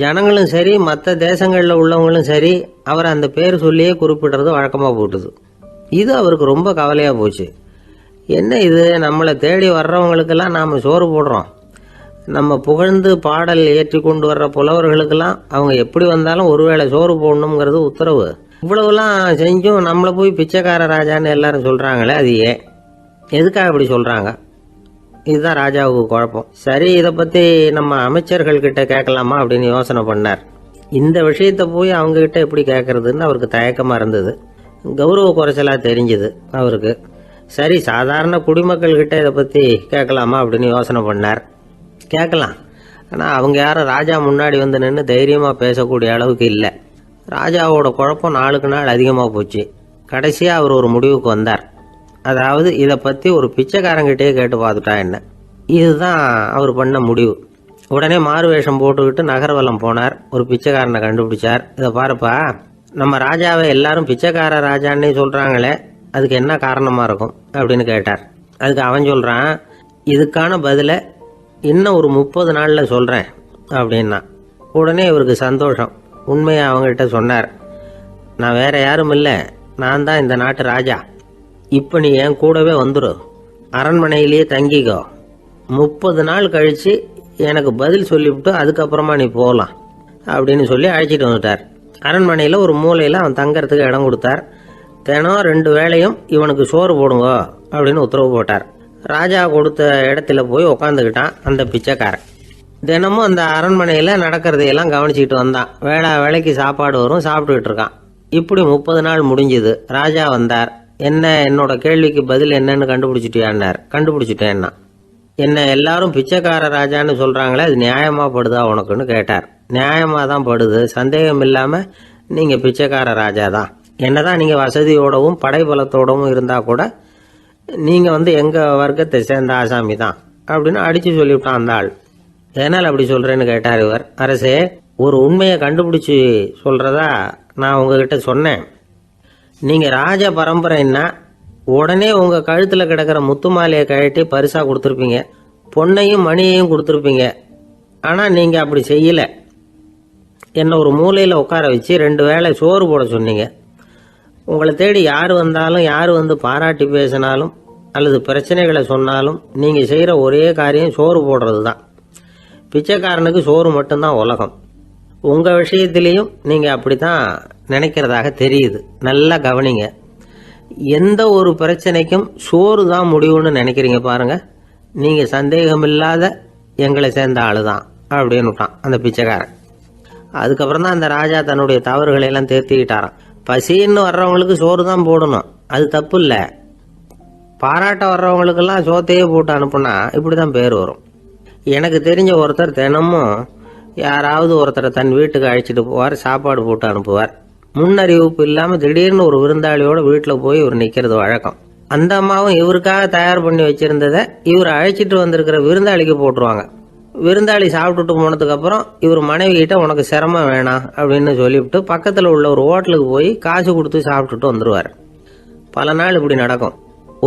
S1: ஜனங்களும் சரி, மற்ற தேசங்களில் உள்ளவங்களும் சரி, அவர் அந்த பேர் சொல்லியே குறிப்பிடுறது வழக்கமாக போட்டுது. இது அவருக்கு ரொம்ப கவலையாக போச்சு. என்ன இது, நம்மளை தேடி வர்றவங்களுக்கெல்லாம் நாம் சோறு போடுறோம், நம்ம புகழ்ந்து பாடல் ஏற்றி கொண்டு வர்ற புலவர்களுக்கெல்லாம் அவங்க எப்படி வந்தாலும் ஒருவேளை சோறு போடணுங்கிறது உத்தரவு. இவ்வளவுலாம் செஞ்சும் நம்மளை போய் பிச்சைக்கார ராஜான்னு எல்லாரும் சொல்றாங்களே, அது ஏன், எதுக்காக இப்படி சொல்றாங்க? இதுதான் ராஜாவுக்கு குழப்பம். சரி, இதை பத்தி நம்ம அமைச்சர்கள் கிட்ட கேட்கலாமா அப்படின்னு யோசனை பண்ணார். இந்த விஷயத்த போய் அவங்க கிட்ட எப்படி கேட்கறதுன்னு அவருக்கு தயக்கமா இருந்தது. கௌரவ குறைச்சலா தெரிஞ்சுது அவருக்கு. சரி, சாதாரண குடிமக்கள் கிட்ட இதை பத்தி கேட்கலாமா அப்படின்னு யோசனை பண்ணார். கேட்கலாம், ஆனால் அவங்க யாரும் ராஜா முன்னாடி வந்து நின்று தைரியமாக பேசக்கூடிய அளவுக்கு இல்லை. ராஜாவோட குழப்பம் நாளுக்கு நாள் அதிகமாக போச்சு. கடைசியாக அவர் ஒரு முடிவுக்கு வந்தார். அதாவது இதை பற்றி ஒரு பிச்சைக்காரங்கிட்டே கேட்டு பார்த்துட்டா என்ன. இதுதான் அவர் பண்ண முடிவு. உடனே மாறு வேஷம் போட்டுக்கிட்டு நகர்வலம் போனார். ஒரு பிச்சைக்காரனை கண்டுபிடிச்சார். இதை பாருப்பா, நம்ம ராஜாவை எல்லாரும் பிச்சைக்கார ராஜான்னே சொல்கிறாங்களே, அதுக்கு என்ன காரணமாக இருக்கும் அப்படின்னு கேட்டார். அதுக்கு அவன் சொல்கிறான், இதுக்கான பதிலை இன்னும் ஒரு 30 நாளில் சொல்கிறேன் அப்படின்னா. உடனே இவருக்கு சந்தோஷம். உண்மையை அவங்ககிட்ட சொன்னார். நான் வேற யாரும் இல்லை, நான் தான் இந்த நாட்டு ராஜா. இப்போ நீ என் கூடவே வந்துடு, அரண்மனையிலேயே தங்கிக்கோ. 30 நாள் கழித்து எனக்கு பதில் சொல்லிவிட்டு அதுக்கப்புறமா நீ போகலாம் அப்படின்னு சொல்லி அழைச்சிட்டு வந்துட்டார். அரண்மனையில் ஒரு மூலையில் அவன் தங்கறதுக்கு இடம் கொடுத்தார். தினம் 2 வேளையும் இவனுக்கு சோறு போடுங்க அப்படின்னு உத்தரவு போட்டார். ராஜா கொடுத்த இடத்துல போய் உக்காந்துக்கிட்டான் அந்த பிச்சைக்காரன். தினமும் அந்த அரண்மனையில் நடக்கிறதையெல்லாம் கவனிச்சுக்கிட்டு வந்தான். வேளைக்கு சாப்பாடு வரும், சாப்பிட்டுக்கிட்டு இருக்கான். இப்படி 30 நாள் முடிஞ்சுது. ராஜா வந்தார். என்ன, என்னோட கேள்விக்கு பதில் என்னன்னு கண்டுபிடிச்சிட்டியான்னார். கண்டுபிடிச்சிட்டேன்னா. என்ன எல்லாரும் பிச்சைக்கார ராஜான்னு சொல்கிறாங்களே, அது நியாயமாக படுதா உனக்குன்னு கேட்டார். நியாயமாக தான் படுது, சந்தேகம் இல்லாமல் நீங்கள் பிச்சைக்கார ராஜா தான். என்னதான் நீங்கள் வசதியோடவும் படைபலத்தோடவும் இருந்தால் கூட நீங்கள் எங்கள் வர்க்கத்தை சேர்ந்த ஆசாமி தான் அப்படின்னு அடித்து சொல்லிவிட்டான் அந்த ஆள். ஏனால் அப்படி சொல்கிறேன்னு கேட்டார் இவர். அரசே, ஒரு உண்மையை கண்டுபிடிச்சி சொல்கிறதா நான் உங்ககிட்ட சொன்னேன். நீங்கள் ராஜ பரம்பரைன்னா உடனே உங்கள் கழுத்தில் கிடக்கிற முத்து மாலையை கழட்டி பரிசாக கொடுத்துருப்பீங்க, பொண்ணையும் மணியையும் கொடுத்துருப்பீங்க. ஆனால் நீங்கள் அப்படி செய்யலை. என்னை ஒரு மூலையில் உட்கார வச்சு 2 வேளை சோறு போட சொன்னீங்க. உங்களை தேடி யார் வந்தாலும், யார் வந்து பாராட்டி பேசினாலும் அல்லது பிரச்சனைகளை சொன்னாலும் நீங்கள் செய்கிற ஒரே காரியம் சோறு போடுறது தான். பிச்சைக்காரனுக்கு சோறு மட்டும்தான் உலகம். உங்கள் விஷயத்திலையும் நீங்கள் அப்படி தான் நினைக்கிறதாக தெரியுது. நல்லா கவனிங்க. எந்த ஒரு பிரச்சனைக்கும் சோறு தான் முடிவுன்னு நினைக்கிறீங்க பாருங்க. நீங்கள் சந்தேகமில்லாத எங்களை சேர்ந்த ஆளு தான் அப்படின்னுட்டான் அந்த பிச்சைக்காரன். அதுக்கப்புறம் தான் அந்த ராஜா தன்னுடைய தவறுகளை எல்லாம் தேர்த்திக்கிட்டாராம். பசின்னு வர்றவங்களுக்கு சோறு தான் போடணும், அது தப்பு இல்லை. பாராட்ட வர்றவங்களுக்கெல்லாம் சோத்தையே போட்டு அனுப்புனா இப்படி தான் பேர் வரும். எனக்கு தெரிஞ்ச ஒருத்தர் தினமும் யாராவது ஒருத்தரை தன் வீட்டுக்கு அழைச்சிட்டு போவார், சாப்பாடு போட்டு அனுப்புவார். முன்னறிவிப்பு இல்லாமல் திடீர்னு ஒரு விருந்தாளியோட வீட்டில் போய் இவர் நிற்கிறது வழக்கம். அந்த அம்மாவும் இவருக்காக தயார் பண்ணி வச்சிருந்ததை இவர் அழைச்சிட்டு வந்திருக்கிற விருந்தாளிக்கு போட்டுருவாங்க. விருந்தாளி சாப்பிட்டுட்டு போனதுக்கப்புறம் இவர் மனைவி கிட்ட உனக்கு சிரமம் வேணாம் அப்படின்னு சொல்லிவிட்டு பக்கத்தில் உள்ள ஒரு ஹோட்டலுக்கு போய் காசு கொடுத்து சாப்பிட்டுட்டு வந்துடுவார். பல நாள் இப்படி நடக்கும்.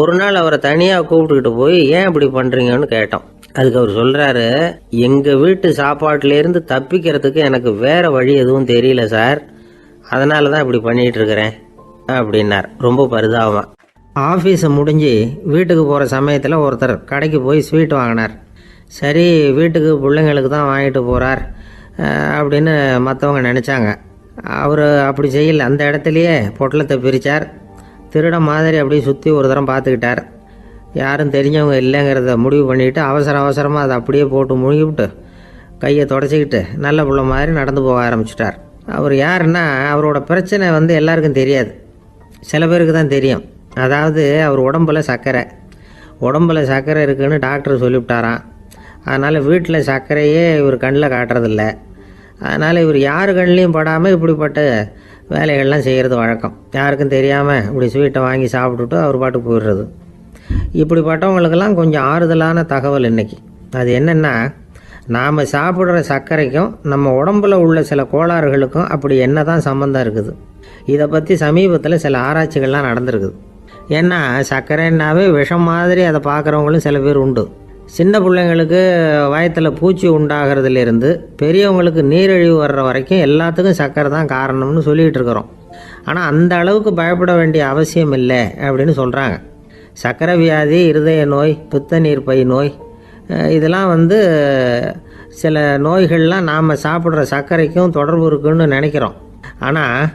S1: ஒரு நாள் அவரை தனியாக கூப்பிட்டுக்கிட்டு போய் ஏன் இப்படி பண்ணுறீங்கன்னு கேட்டோம். அதுக்கு அவர் சொல்கிறாரு, எங்கள் வீட்டு சாப்பாட்டிலேருந்து தப்பிக்கிறதுக்கு எனக்கு வேற வழி எதுவும் தெரியல சார், அதனால தான் இப்படி பண்ணிகிட்டு இருக்கிறேன் அப்படின்னார் ரொம்ப பரிதாபமாக. ஆஃபீஸை முடிஞ்சு வீட்டுக்கு போகிற சமயத்தில் ஒருத்தர் கடைக்கு போய் ஸ்வீட் வாங்கினார். சரி, வீட்டுக்கு பிள்ளைங்களுக்கு தான் வாங்கிட்டு போகிறார் அப்படின்னு மற்றவங்க நினச்சாங்க. அவர் அப்படி செய்யல. அந்த இடத்துலையே பொட்டலத்தை பிரித்தார். திருட மாதிரி அப்படியே சுற்றி ஒரு தரம் பார்த்துக்கிட்டார். யாரும் தெரிஞ்சவங்க இல்லைங்கிறத முடிவு பண்ணிவிட்டு அவசரமாக அதை அப்படியே போட்டு முழுகிவிட்டு கையை தொடச்சிக்கிட்டு நல்ல பிள்ளை மாதிரி நடந்து போக ஆரம்பிச்சிட்டார். அவர் யாருன்னா, அவரோட பிரச்சனை எல்லாருக்கும் தெரியாது, சில பேருக்கு தான் தெரியும். அதாவது அவர் உடம்பில் சர்க்கரை இருக்குதுன்னு டாக்டர் சொல்லிவிட்டாராம். அதனால் வீட்டில் சர்க்கரையே இவர் கண்ணில் காட்டுறதில்ல. அதனால் இவர் யார் கண்ணிலையும் படாமல் இப்படிப்பட்ட வேலைகள்லாம் செய்கிறது வழக்கம். யாருக்கும் தெரியாமல் இப்படி ஸ்வீட்டை வாங்கி சாப்பிட்டுட்டு அவர் பாட்டுக்கு போயிடுறது. இப்படிப்பட்டவங்களுக்கெல்லாம் கொஞ்சம் ஆறுதலான தகவல் இன்றைக்கி. அது என்னென்னா, நாம் சாப்பிட்ற சர்க்கரைக்கும் நம்ம உடம்பில் உள்ள சில கோளாறுகளுக்கும் அப்படி என்ன தான் சம்மந்தம் இருக்குது. இதை பற்றி சமீபத்தில் சில ஆராய்ச்சிகள்லாம் நடந்திருக்குது. ஏன்னா சர்க்கரைன்னாவே விஷம் மாதிரி அதை பார்க்குறவங்களும் சில பேர் உண்டு. சின்ன பிள்ளைங்களுக்கு வயத்தில் பூச்சி உண்டாகிறதுலேருந்து பெரியவங்களுக்கு நீரிழிவு வர்ற வரைக்கும் எல்லாத்துக்கும் சர்க்கரை தான் காரணம்னு சொல்லிகிட்டு இருக்கிறோம். ஆனால் அந்த அளவுக்கு பயப்பட வேண்டிய அவசியம் இல்லை அப்படின்னு சொல்கிறாங்க. சர்க்கரை வியாதி, இருதய நோய், பித்த நீர் பை நோய், இதெல்லாம் வந்து சில நோய்கள்லாம் நாம் சாப்பிட்ற சர்க்கரைக்கும் தொடர்பு இருக்குன்னு நினைக்கிறோம். ஆனால்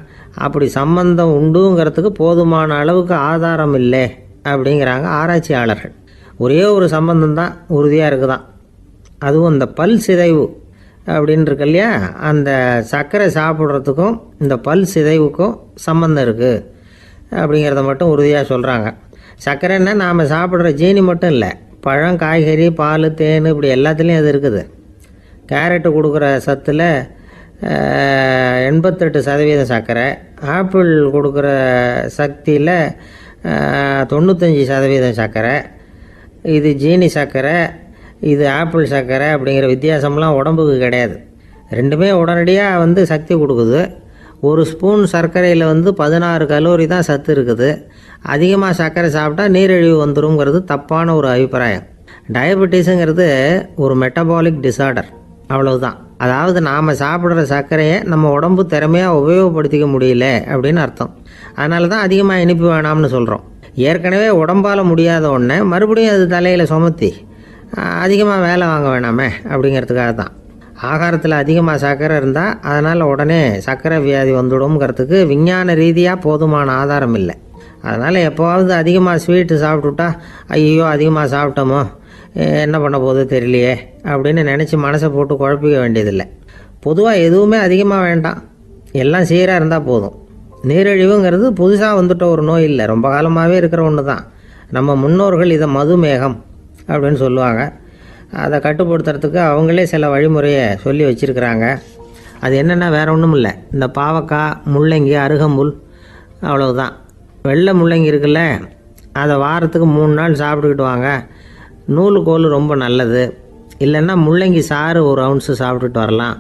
S1: அப்படி சம்பந்தம் உண்டுங்கிறதுக்கு போதுமான அளவுக்கு ஆதாரம் இல்லை அப்படிங்கிறாங்க ஆராய்ச்சியாளர்கள். ஒரே ஒரு சம்பந்தம் தான் உறுதியாக இருக்குதான். அதுவும் இந்த பல் சிதைவு அப்படின்னு இருக்கு இல்லையா, அந்த சர்க்கரை சாப்பிட்றதுக்கும் இந்த பல் சிதைவுக்கும் சம்பந்தம் இருக்குது அப்படிங்கிறத மட்டும் உறுதியாக சொல்கிறாங்க. சர்க்கரைன்னா நாம் சாப்பிட்ற ஜீனி மட்டும் இல்லை, பழம், காய்கறி, பால், தேன், இப்படி எல்லாத்துலேயும் அது இருக்குது. கேரட்டு கொடுக்குற சத்தில் 88% சர்க்கரை, ஆப்பிள் கொடுக்குற சக்தியில் 95% சர்க்கரை. இது ஜீனி சர்க்கரை, இது ஆப்பிள் சர்க்கரை அப்படிங்கிற வித்தியாசம்லாம் உடம்புக்கு கிடையாது. ரெண்டுமே உடனடியாக வந்து சக்தி கொடுக்குது. ஒரு ஸ்பூன் சர்க்கரையில் வந்து 16 கலோரி தான் சத்து இருக்குது. அதிகமாக சர்க்கரை சாப்பிட்டா நீரிழிவு வந்துருங்கிறது தப்பான ஒரு அபிப்பிராயம். டயபெட்டிஸுங்கிறது ஒரு மெட்டபாலிக் டிஸார்டர், அவ்வளவுதான். அதாவது நாம் சாப்பிட்ற சர்க்கரையை நம்ம உடம்பு திறமையாக உபயோகப்படுத்திக்க முடியல அப்படின்னு அர்த்தம். அதனால தான் அதிகமாக இனிப்பு வேணாம்னு சொல்கிறோம். ஏற்கனவே உடம்பால் முடியாத ஒன்றை மறுபடியும் அது தலையில் சுமத்தி அதிகமாக வேலை வாங்க வேணாமே அப்படிங்கிறதுக்காக தான். ஆகாரத்தில் அதிகமாக சர்க்கரை இருந்தால் அதனால் உடனே சர்க்கரை வியாதி வந்துடும்ங்கிறதுக்கு விஞ்ஞான ரீதியாக போதுமான ஆதாரம் இல்லை. அதனால் எப்போவாவது அதிகமாக ஸ்வீட்டு சாப்பிட்டுட்டா ஐயோ அதிகமாக சாப்பிட்டோமோ என்ன பண்ண போகுது தெரியலையே அப்படின்னு நினச்சி மனசை போட்டு குழப்பிக்க வேண்டியதில்லை. பொதுவாக எதுவுமே அதிகமாக வேண்டாம், எல்லாம் சீராக இருந்தால் போதும். நீரிழிவுங்கிறது புதுசாக வந்துட்ட ஒரு நோய் இல்லை, ரொம்ப காலமாகவே இருக்கிற ஒன்று தான். நம்ம முன்னோர்கள் இதை மதுமேகம் அப்படின்னு சொல்லுவாங்க. அதை கட்டுப்படுத்துறதுக்கு அவங்களே சில வழிமுறையை சொல்லி வச்சுருக்கிறாங்க. அது என்னென்னா வேறு ஒன்றும் இல்லை, இந்த பாவக்காய், முள்ளங்கி, அருகம்புல், அவ்வளவுதான். வெள்ளை முள்ளங்கி இருக்குல்ல, அதை வாரத்துக்கு 3 நாள் சாப்பிட்டுக்கிட்டு வாங்க. நூலுக்கோல் ரொம்ப நல்லது. இல்லைன்னா முள்ளங்கி சாறு 1 ounce சாப்பிட்டுட்டு வரலாம்.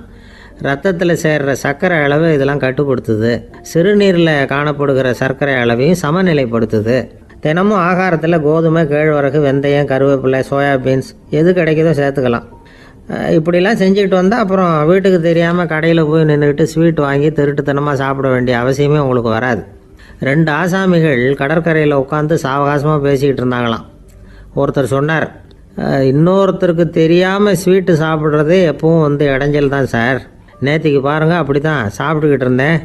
S1: ரத்தத்தில் சேர்கிற சர்க்கரை அளவு இதெல்லாம் கட்டுப்படுத்துது. சிறுநீரில் காணப்படுகிற சர்க்கரை அளவையும் சமநிலைப்படுத்துது. தினமும் ஆகாரத்தில் கோதுமை, கேழ்வரகு, வெந்தயம், கருவேப்பிலை, சோயாபீன்ஸ் எது கிடைக்குதோ சேர்த்துக்கலாம். இப்படிலாம் செஞ்சுக்கிட்டு வந்தால் அப்புறம் வீட்டுக்கு தெரியாமல் கடையில் போய் நின்றுக்கிட்டு ஸ்வீட் வாங்கி திருட்டுத்தனமாக சாப்பிட வேண்டிய அவசியமே உங்களுக்கு வராது. 2 ஆசாமிகள் கடற்கரையில் உட்காந்து சாவகாசமாக பேசிக்கிட்டு இருந்தாங்களாம். ஒருத்தர் சொன்னார், இன்னொருத்தருக்கு தெரியாமல் ஸ்வீட்டு சாப்பிட்றதே எப்பவும் வந்து இடைஞ்சல் தான் சார். நேற்றுக்கு பாருங்கள் அப்படி தான் சாப்பிட்டுக்கிட்டு இருந்தேன்,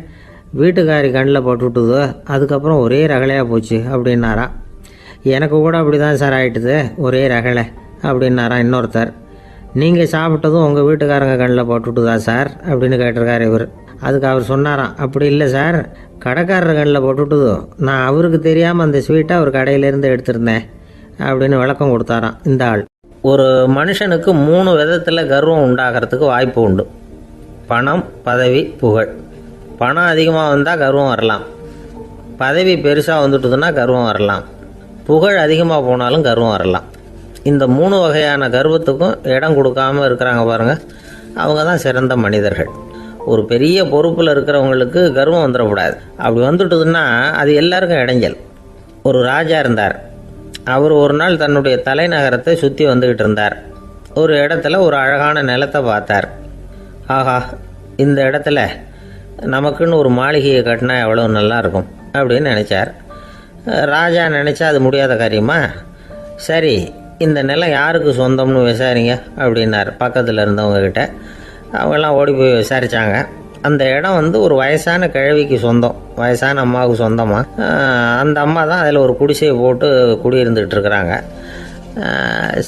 S1: வீட்டுக்காரி கண்ணில் போட்டுவிட்டுது, அதுக்கப்புறம் ஒரே ரகலையாக போச்சு அப்படின்னாரா. எனக்கு கூட அப்படி தான் சார் ஆகிட்டுது, ஒரே ரகலை அப்படின்னாரா இன்னொருத்தர். நீங்கள் சாப்பிட்டதும் உங்கள் வீட்டுக்காரங்க கண்ணில் போட்டுவிட்டுதா சார் அப்படின்னு கேட்டிருக்காரு இவர். அதுக்கு அவர் சொன்னாராம், அப்படி இல்லை சார், கடைக்காரர் கண்ணில் போட்டுவிட்டுதோ, நான் அவருக்கு தெரியாமல் அந்த ஸ்வீட்டை அவர் கடையிலேருந்து எடுத்திருந்தேன் அப்படின்னு விளக்கம் கொடுத்தாராம் இந்த ஆள். ஒரு மனுஷனுக்கு 3 விதத்தில் கர்வம் உண்டாகிறதுக்கு வாய்ப்பு உண்டு. பணம், பதவி, புகழ். பணம் அதிகமாக வந்தால் கர்வம் வரலாம், பதவி பெருசாக வந்துட்டுதுன்னா கர்வம் வரலாம், புகழ் அதிகமாக போனாலும் கர்வம் வரலாம். இந்த 3 வகையான கர்வத்துக்கும் இடம் கொடுக்காமல் இருக்கிறாங்க பாருங்கள், அவங்க தான் சிறந்த மனிதர்கள். ஒரு பெரிய பொறுப்பில் இருக்கிறவங்களுக்கு கர்வம் வந்துடக்கூடாது. அப்படி வந்துட்டுதுன்னா அது எல்லாருக்கும் இடைஞ்சல். ஒரு ராஜா இருந்தார். அவர் ஒரு நாள் தன்னுடைய தலைநகரத்தை சுற்றி வந்துக்கிட்டு இருந்தார். ஒரு இடத்துல ஒரு அழகான நிலத்தை பார்த்தார். ஆஹா, இந்த இடத்துல நமக்குன்னு ஒரு மாளிகையை கட்டினா எவ்வளோ நல்லா இருக்கும் அப்படின்னு நினச்சார். ராஜா நினச்சா அது முடியாத காரியமா? சரி, இந்த நிலம் யாருக்கு சொந்தம்னு விசாரிங்க அப்படின்னார் பக்கத்தில் இருந்தவங்கக்கிட்ட. அவங்கெல்லாம் ஓடி போய் விசாரித்தாங்க. அந்த இடம் வந்து ஒரு வயசான கிழவிக்கு சொந்தம், வயசான அம்மாவுக்கு சொந்தமாக. அந்த அம்மா தான் அதில் ஒரு குடிசையை போட்டு குடியிருந்துக்கிட்டு இருக்கிறாங்க.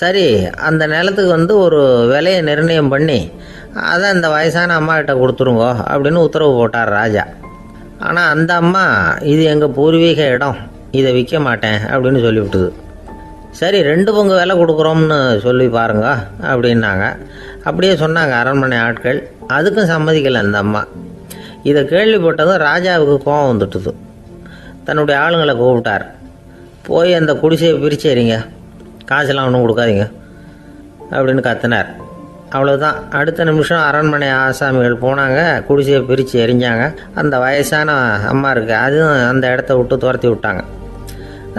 S1: சரி, அந்த நிலத்துக்கு வந்து ஒரு விலையை நிர்ணயம் பண்ணி அதை அந்த வயசான அம்மாக்கிட்ட கொடுத்துருங்கோ அப்படின்னு உத்தரவு போட்டார் ராஜா. ஆனால் அந்த அம்மா, இது எங்கள் பூர்வீக இடம், இதை விற்க மாட்டேன் அப்படின்னு சொல்லிவிட்டுது. சரி, 2 பங்கு விலை கொடுக்குறோம்னு சொல்லி பாருங்க அப்படின்னாங்க. அப்படியே சொன்னாங்க அரண்மனை ஆட்கள். அதுக்கும் சம்மதிக்கலை அந்த அம்மா. இதை கேள்விப்பட்டதும் ராஜாவுக்கு கோபம் வந்துட்டுது. தன்னுடைய ஆளுங்களை கூப்பிட்டார். போய் அந்த குடிசையை பிரித்து எறிங்க, காசெல்லாம் ஒன்றும் கொடுக்காதீங்க அப்படின்னு கத்தினார். அவ்வளோதான். அடுத்த நிமிஷம் அரண்மனை ஆசாமிகள் போனாங்க, குடிசையை பிரித்து எரிஞ்சாங்க. அந்த வயசான அம்மா இருக்குது, அதுவும் அந்த இடத்த விட்டு துரத்தி விட்டாங்க.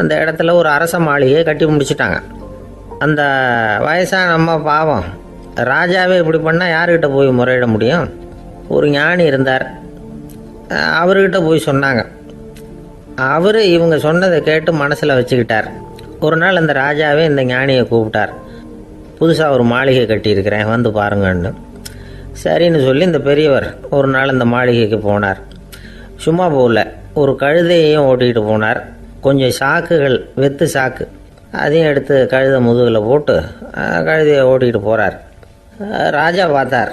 S1: அந்த இடத்துல ஒரு அரச மாளிகையை கட்டி முடிச்சிட்டாங்க. அந்த வயசான அம்மா பாவம், ராஜாவே இப்படி பண்ணால் யார்கிட்ட போய் முறையிட முடியும்? ஒரு ஞானி இருந்தார், அவர்கிட்ட போய் சொன்னாங்க. அவர் இவங்க சொன்னதை கேட்டு மனசில் வச்சுக்கிட்டார். ஒரு நாள் அந்த ராஜாவே இந்த ஞானியை கூப்பிட்டார். புதுசாக ஒரு மாளிகை கட்டியிருக்கிறேன், வந்து பாருங்கன்னு. சரின்னு சொல்லி இந்த பெரியவர் ஒரு நாள் இந்த மாளிகைக்கு போனார். சும்மா போகல, ஒரு கழுதையையும் ஓட்டிகிட்டு போனார். கொஞ்சம் சாக்குகள், வெத்து சாக்கு, அதையும் எடுத்து கழுதை முதுகில் போட்டு கழுதையை ஓட்டிகிட்டு போகிறார். ராஜா பார்த்தார்.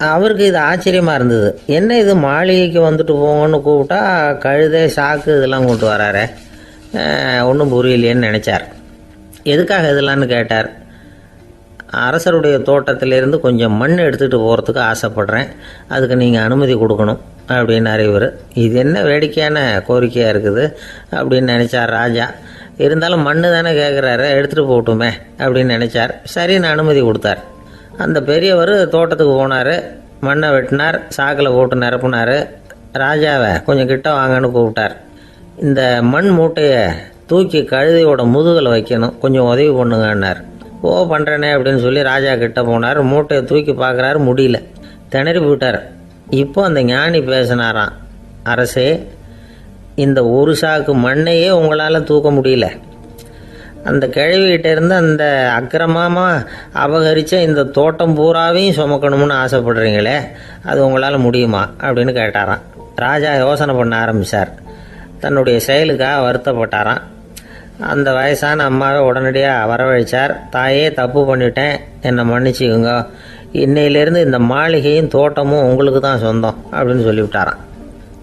S1: அவருக்கு இது ஆச்சரியமாக இருந்தது. என்ன இது, மாளிகைக்கு வந்துட்டு போங்கன்னு கூப்பிட்டா கழுதை சாக்கு இதெல்லாம் கொண்டு வராரு, ஒன்றும் புரியலையேன்னு நினச்சார். எதுக்காக இதெல்லாம்னு கேட்டார். அரசருடைய தோட்டத்திலேருந்து கொஞ்சம் மண் எடுத்துகிட்டு போகிறதுக்கு ஆசைப்பட்றேன், அதுக்கு நீங்கள் அனுமதி கொடுக்கணும் அப்படின்னாரு இவர். இது என்ன வேடிக்கையான கோரிக்கையாக இருக்குது அப்படின்னு நினச்சார் ராஜா. இருந்தாலும் மண் தானே கேட்குறாரு, எடுத்துகிட்டு போகட்டுமே அப்படின்னு நினச்சார். சரின்னு அனுமதி கொடுத்தார். அந்த பெரியவர் தோட்டத்துக்கு போனார், மண்ணை வெட்டினார், சாக்கில் போட்டு நிரப்புனார். ராஜாவை கொஞ்சம் கிட்ட வாங்கன்னு கூப்பிட்டார். இந்த மண் மூட்டையை தூக்கி கழுதையோட முதுகில் வைக்கணும், கொஞ்சம் உதவி பண்ணுங்கன்னார். ஓ பண்ணுறேனே அப்படின்னு சொல்லி ராஜா கிட்ட போனார். மூட்டையை தூக்கி பார்க்குறாரு, முடியல, திணறி போயிட்டார். இப்போ அந்த ஞானி பேசினாராம். அரசே, இந்த ஒரு சாக்கு மண்ணையே உங்களால் தூக்க முடியல, அந்த கிழவிகிட்ட இருந்து அந்த அக்கிரமமாக அபகரித்த இந்த தோட்டம் பூராவையும் சுமக்கணும்னு ஆசைப்படுறீங்களே, அது உங்களால் முடியுமா அப்படின்னு கேட்டாராம். ராஜா யோசனை பண்ண ஆரம்பித்தார். தன்னுடைய செயலுக்காக வருத்தப்பட்டாராம். அந்த வயசான அம்மாவை உடனடியாக வரவழைச்சார். தாயே, தப்பு பண்ணிட்டேன், என்னை மன்னிச்சுக்குங்க, இன்னையிலேருந்து இந்த மாளிகையும் தோட்டமும் உங்களுக்கு தான் சொந்தம் அப்படின்னு சொல்லிவிட்டாராம்.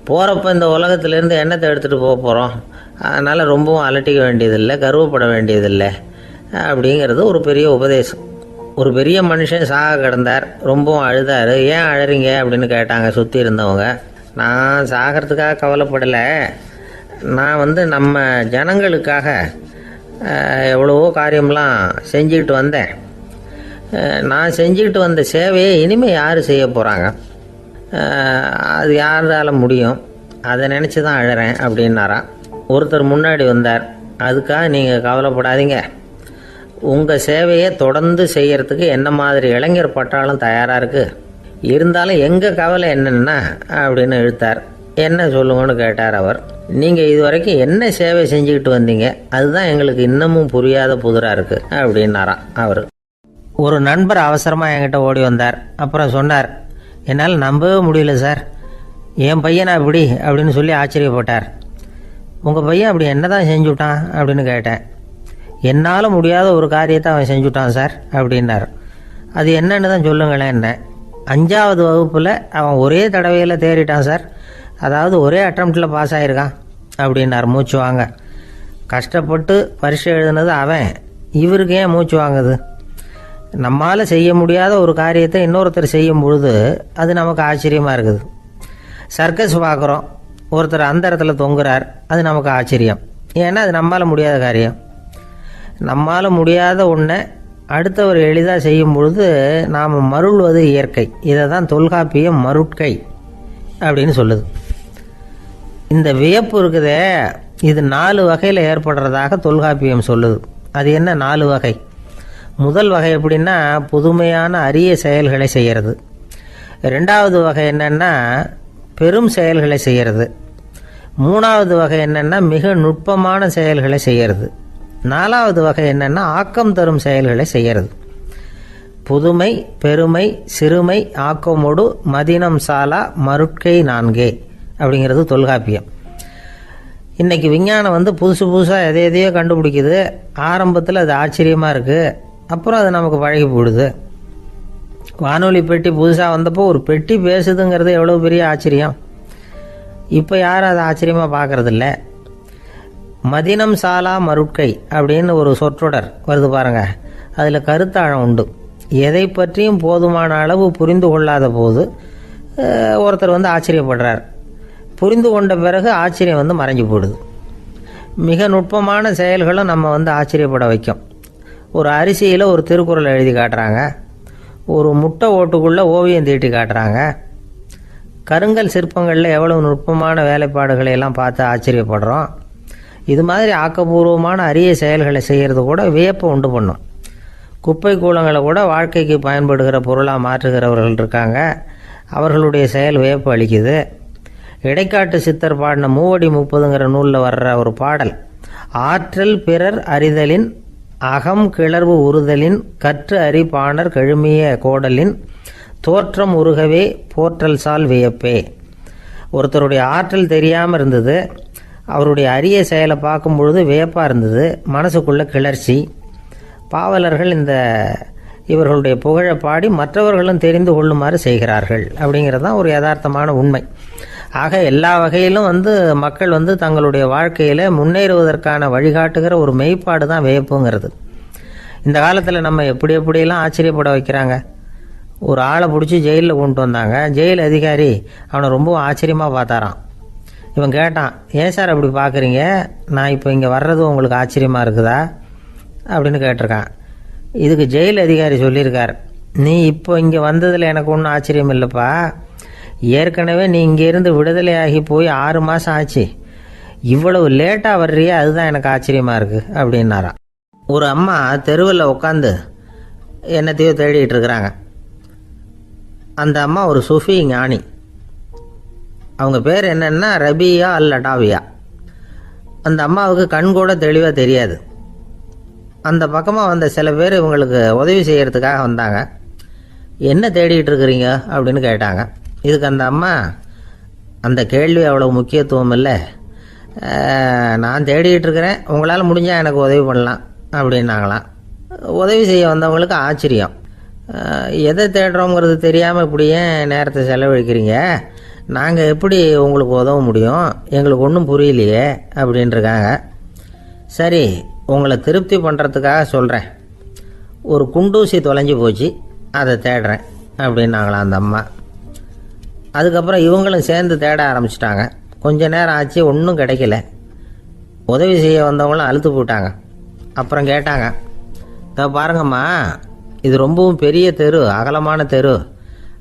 S1: போகிறப்ப இந்த உலகத்திலேருந்து எண்ணத்தை எடுத்துகிட்டு போக போகிறோம், அதனால் ரொம்பவும் அலட்டிக்க வேண்டியதில்லை, கர்வப்பட வேண்டியதில்லை அப்படிங்கிறது ஒரு பெரிய உபதேசம். ஒரு பெரிய மனுஷன் சாக கிடந்தார், ரொம்பவும் அழுதார். ஏன் அழறீங்க அப்படின்னு கேட்டாங்க சுற்றி இருந்தவங்க. நான் சாகிறதுக்காக கவலைப்படலை, நான் நம்ம ஜனங்களுக்காக எவ்வளவோ காரியம்லாம் செஞ்சுக்கிட்டு வந்தேன். நான் செஞ்சுக்கிட்டு வந்த சேவையை இனிமேல் யார் செய்ய போகிறாங்க, அது யாரால முடியும், அதை நினச்சி தான் அழறேன் அப்படின்னாராம். ஒருத்தர் முன்னாடி வந்தார். அதுக்காக நீங்கள் கவலைப்படாதீங்க, உங்கள் சேவையை தொடர்ந்து செய்கிறதுக்கு என்ன மாதிரி இளைஞர் பட்டாலும் தயாராக இருக்குது, இருந்தாலும் எங்கள் கவலை என்னென்னா அப்படின்னு இழுத்தார். என்ன சொல்லுங்கன்னு கேட்டார் அவர். நீங்கள் இது வரைக்கும் என்ன சேவை செஞ்சுக்கிட்டு வந்தீங்க, அதுதான் எங்களுக்கு இன்னமும் புரியாத புதிராக இருக்குது அப்படின்னாராம் அவர். ஒரு நண்பர் அவசரமாக என்கிட்ட ஓடி வந்தார். அப்புறம் சொன்னார், என்னால் நம்பவே முடியல சார், என் பையனா இப்படி அப்படின்னு சொல்லி ஆச்சரியப்பட்டார். உங்கள் பையன் அப்படி என்ன தான் செஞ்சுட்டான் அப்படின்னு கேட்டேன். என்னால் முடியாத ஒரு காரியத்தை அவன் செஞ்சுட்டான் சார் அப்படின்னார். அது என்னன்னு தான் சொல்லுங்களேன். என்ன, 5வது வகுப்பில் அவன் ஒரே தடவையில் தேறிட்டான் சார், அதாவது ஒரே அட்டம்ப்டில் பாஸ் ஆகிருக்கான் அப்படின்னார் மூச்சு வாங்க. கஷ்டப்பட்டு பரீட்சை எழுதுனது அவன், இவருக்கு ஏன் மூச்சு வாங்குது? நம்மால் செய்ய முடியாத ஒரு காரியத்தை இன்னொருத்தர் செய்யும் பொழுது அது நமக்கு ஆச்சரியமாக இருக்குது. சர்க்கஸ் பார்க்குறோம், ஒருத்தர் அந்த இடத்துல தொங்குறார், அது நமக்கு ஆச்சரியம், ஏன்னா அது நம்மால் முடியாத காரியம். நம்மால் முடியாத ஒன்றை அடுத்தவர் எளிதாக செய்யும் பொழுது நாம் மருள்வது இயற்கை. இதை தான் தொல்காப்பியம் மருட்கை அப்படின்னு சொல்லுது. இந்த வியப்பு இருக்குதே, இது 4 வகையில் ஏற்படுறதாக தொல்காப்பியம் சொல்லுது. அது என்ன 4 வகை? முதல் வகை எப்படின்னா, புதுமையான அரிய செயல்களை செய்கிறது. 2வது வகை என்னென்னா பெரும் செயல்களை செய்கிறது. 3வது வகை என்னென்னா மிக நுட்பமான செயல்களை செய்கிறது. 4வது வகை என்னென்னா ஆக்கம் தரும் செயல்களை செய்கிறது. புதுமை, பெருமை, சிறுமை, ஆக்கமோடு மதினம் சாலா மருட்கை 4 அப்படிங்கிறது தொல்காப்பியம். இன்றைக்கி விஞ்ஞானம் புதுசு புதுசாக எதையோ கண்டுபிடிக்குது. ஆரம்பத்தில் அது ஆச்சரியமாக இருக்குது, அப்புறம் அது நமக்கு பழகி போடுது. வானொலி பெட்டி புதுசாக வந்தப்போ ஒரு பெட்டி பேசுதுங்கிறது எவ்வளோ பெரிய ஆச்சரியம். இப்போ யாரும் அதை ஆச்சரியமாக பார்க்குறதில்ல. மதினம் சாலா மருட்கை அப்படின்னு ஒரு சொற்றொடர் வருது பாருங்க, அதில் கருத்தாழம் உண்டு. எதை பற்றியும் போதுமான அளவு புரிந்து கொள்ளாத போது ஒருத்தர் ஆச்சரியப்படுறார். புரிந்து கொண்ட பிறகு ஆச்சரியம் மறைஞ்சு போடுது. மிக நுட்பமான செயல்களும் நம்ம ஆச்சரியப்பட வைக்கும். ஒரு அரிசியில் ஒரு திருக்குறள் எழுதி காட்டுறாங்க, ஒரு முட்டை ஓட்டுக்குள்ளே ஓவியம் தீட்டி காட்டுறாங்க. கருங்கல் சிற்பங்களில் எவ்வளவு நுட்பமான வேலைப்பாடுகளை எல்லாம் பார்த்து ஆச்சரியப்படுறோம். இது மாதிரி ஆக்கப்பூர்வமான அரிய செயல்களை செய்கிறது கூட வியப்பை உண்டு பண்ணும். குப்பை கூலங்களை கூட வாழ்க்கைக்கு பயன்படுகிற பொருளாக மாற்றுகிறவர்கள் இருக்காங்க, அவர்களுடைய செயல் வியப்பு அளிக்குது. இடைக்காட்டு சித்தர் பாடின 30 நூலில் வர்ற ஒரு பாடல், ஆற்றல் பிறர் அறிதலின் அகம் கிளர்வு உறுதலின் கற்று அறி பாணர் கழுமிய கோடலின் தோற்றம் உருகவே போற்றல் சால் வியப்பே. ஒருத்தருடைய ஆற்றல் தெரியாமல் இருந்தது, அவருடைய அரிய செயலை பார்க்கும் பொழுது வியப்பாக இருந்தது, மனசுக்குள்ள கிளர்ச்சி. பாவலர்கள் இவர்களுடைய புகழை பாடி மற்றவர்களும் தெரிந்து கொள்ளுமாறு செய்கிறார்கள் அப்படிங்கிறது தான் ஒரு யதார்த்தமான உண்மை. ஆக எல்லா வகையிலும் மக்கள் தங்களுடைய வாழ்க்கையில் முன்னேறுவதற்கான வழிகாட்டுகிற ஒரு மெய்ப்பாடு தான் வியப்புங்கிறது. இந்த காலத்தில் நம்ம எப்படியெல்லாம் ஆச்சரியப்பட வைக்கிறாங்க. ஒரு ஆளை பிடிச்சி ஜெயிலில் கொண்டு வந்தாங்க. ஜெயில் அதிகாரி அவனை ரொம்ப ஆச்சரியமாக பார்த்தாரான். இவன் கேட்டான், ஏன் சார் அப்படி பார்க்குறீங்க, நான் இப்போ இங்கே வர்றது உங்களுக்கு ஆச்சரியமாக இருக்குதா அப்படின்னு கேட்டிருக்கான். இதுக்கு ஜெயில் அதிகாரி சொல்லியிருக்கார், நீ இப்போ இங்கே வந்ததில் எனக்கு ஒன்றும் ஆச்சரியம் இல்லைப்பா, ஏற்கனவே நீ இங்கேருந்து விடுதலையாகி போய் 6 மாதம் ஆச்சு, இவ்வளவு லேட்டாக வர்றியே அதுதான் எனக்கு ஆச்சரியமாக இருக்குது அப்படின்னாராம். ஒரு அம்மா தெருவில் உட்காந்து என்னத்தையோ தேடிட்டு இருக்கிறாங்க. அந்த அம்மா ஒரு சூஃபி ஞானி. அவங்க பேர் என்னென்னா ரபியா அல் அடாவியா. அந்த அம்மாவுக்கு கண் கூட தெளிவாக தெரியாது. அந்த பக்கமாக வந்த சில பேர் இவங்களுக்கு உதவி செய்கிறதுக்காக வந்தாங்க. என்ன தேடிட்டு இருக்கிறீங்க அப்படின்னு கேட்டாங்க. இதுக்கு அந்த அம்மா, அந்த கேள்வி அவ்வளோ முக்கியத்துவம் இல்லை, நான் தேடிட்டு இருக்கிறேன், உங்களால் முடிஞ்சால் எனக்கு உதவி பண்ணலாம் அப்படின்னாங்களாம். உதவி செய்ய வந்தவங்களுக்கு ஆச்சரியம். எதை தேடுறோங்கிறது தெரியாமல் இப்படி ஏன் நேரத்தை செலவழிக்கிறீங்க, நாங்கள் எப்படி உங்களுக்கு உதவ முடியும், எங்களுக்கு ஒன்றும் புரியலையே அப்படின்ட்டுருக்காங்க. சரி, உங்களை திருப்தி பண்ணுறதுக்காக சொல்கிறேன், ஒரு குண்டூசி தொலைஞ்சி போச்சு, அதை தேடுறேன் அப்படின்னாங்களாம் அந்த அம்மா. அதுக்கப்புறம் இவங்களும் சேர்ந்து தேட ஆரம்பிச்சிட்டாங்க. கொஞ்ச நேரம் ஆச்சு, ஒன்றும் கிடைக்கல. உதவி செய்ய வந்தவங்களும் அழுத்து போட்டாங்க. அப்புறம் கேட்டாங்க, பாருங்கம்மா, இது ரொம்பவும் பெரிய தெரு, அகலமான தெரு,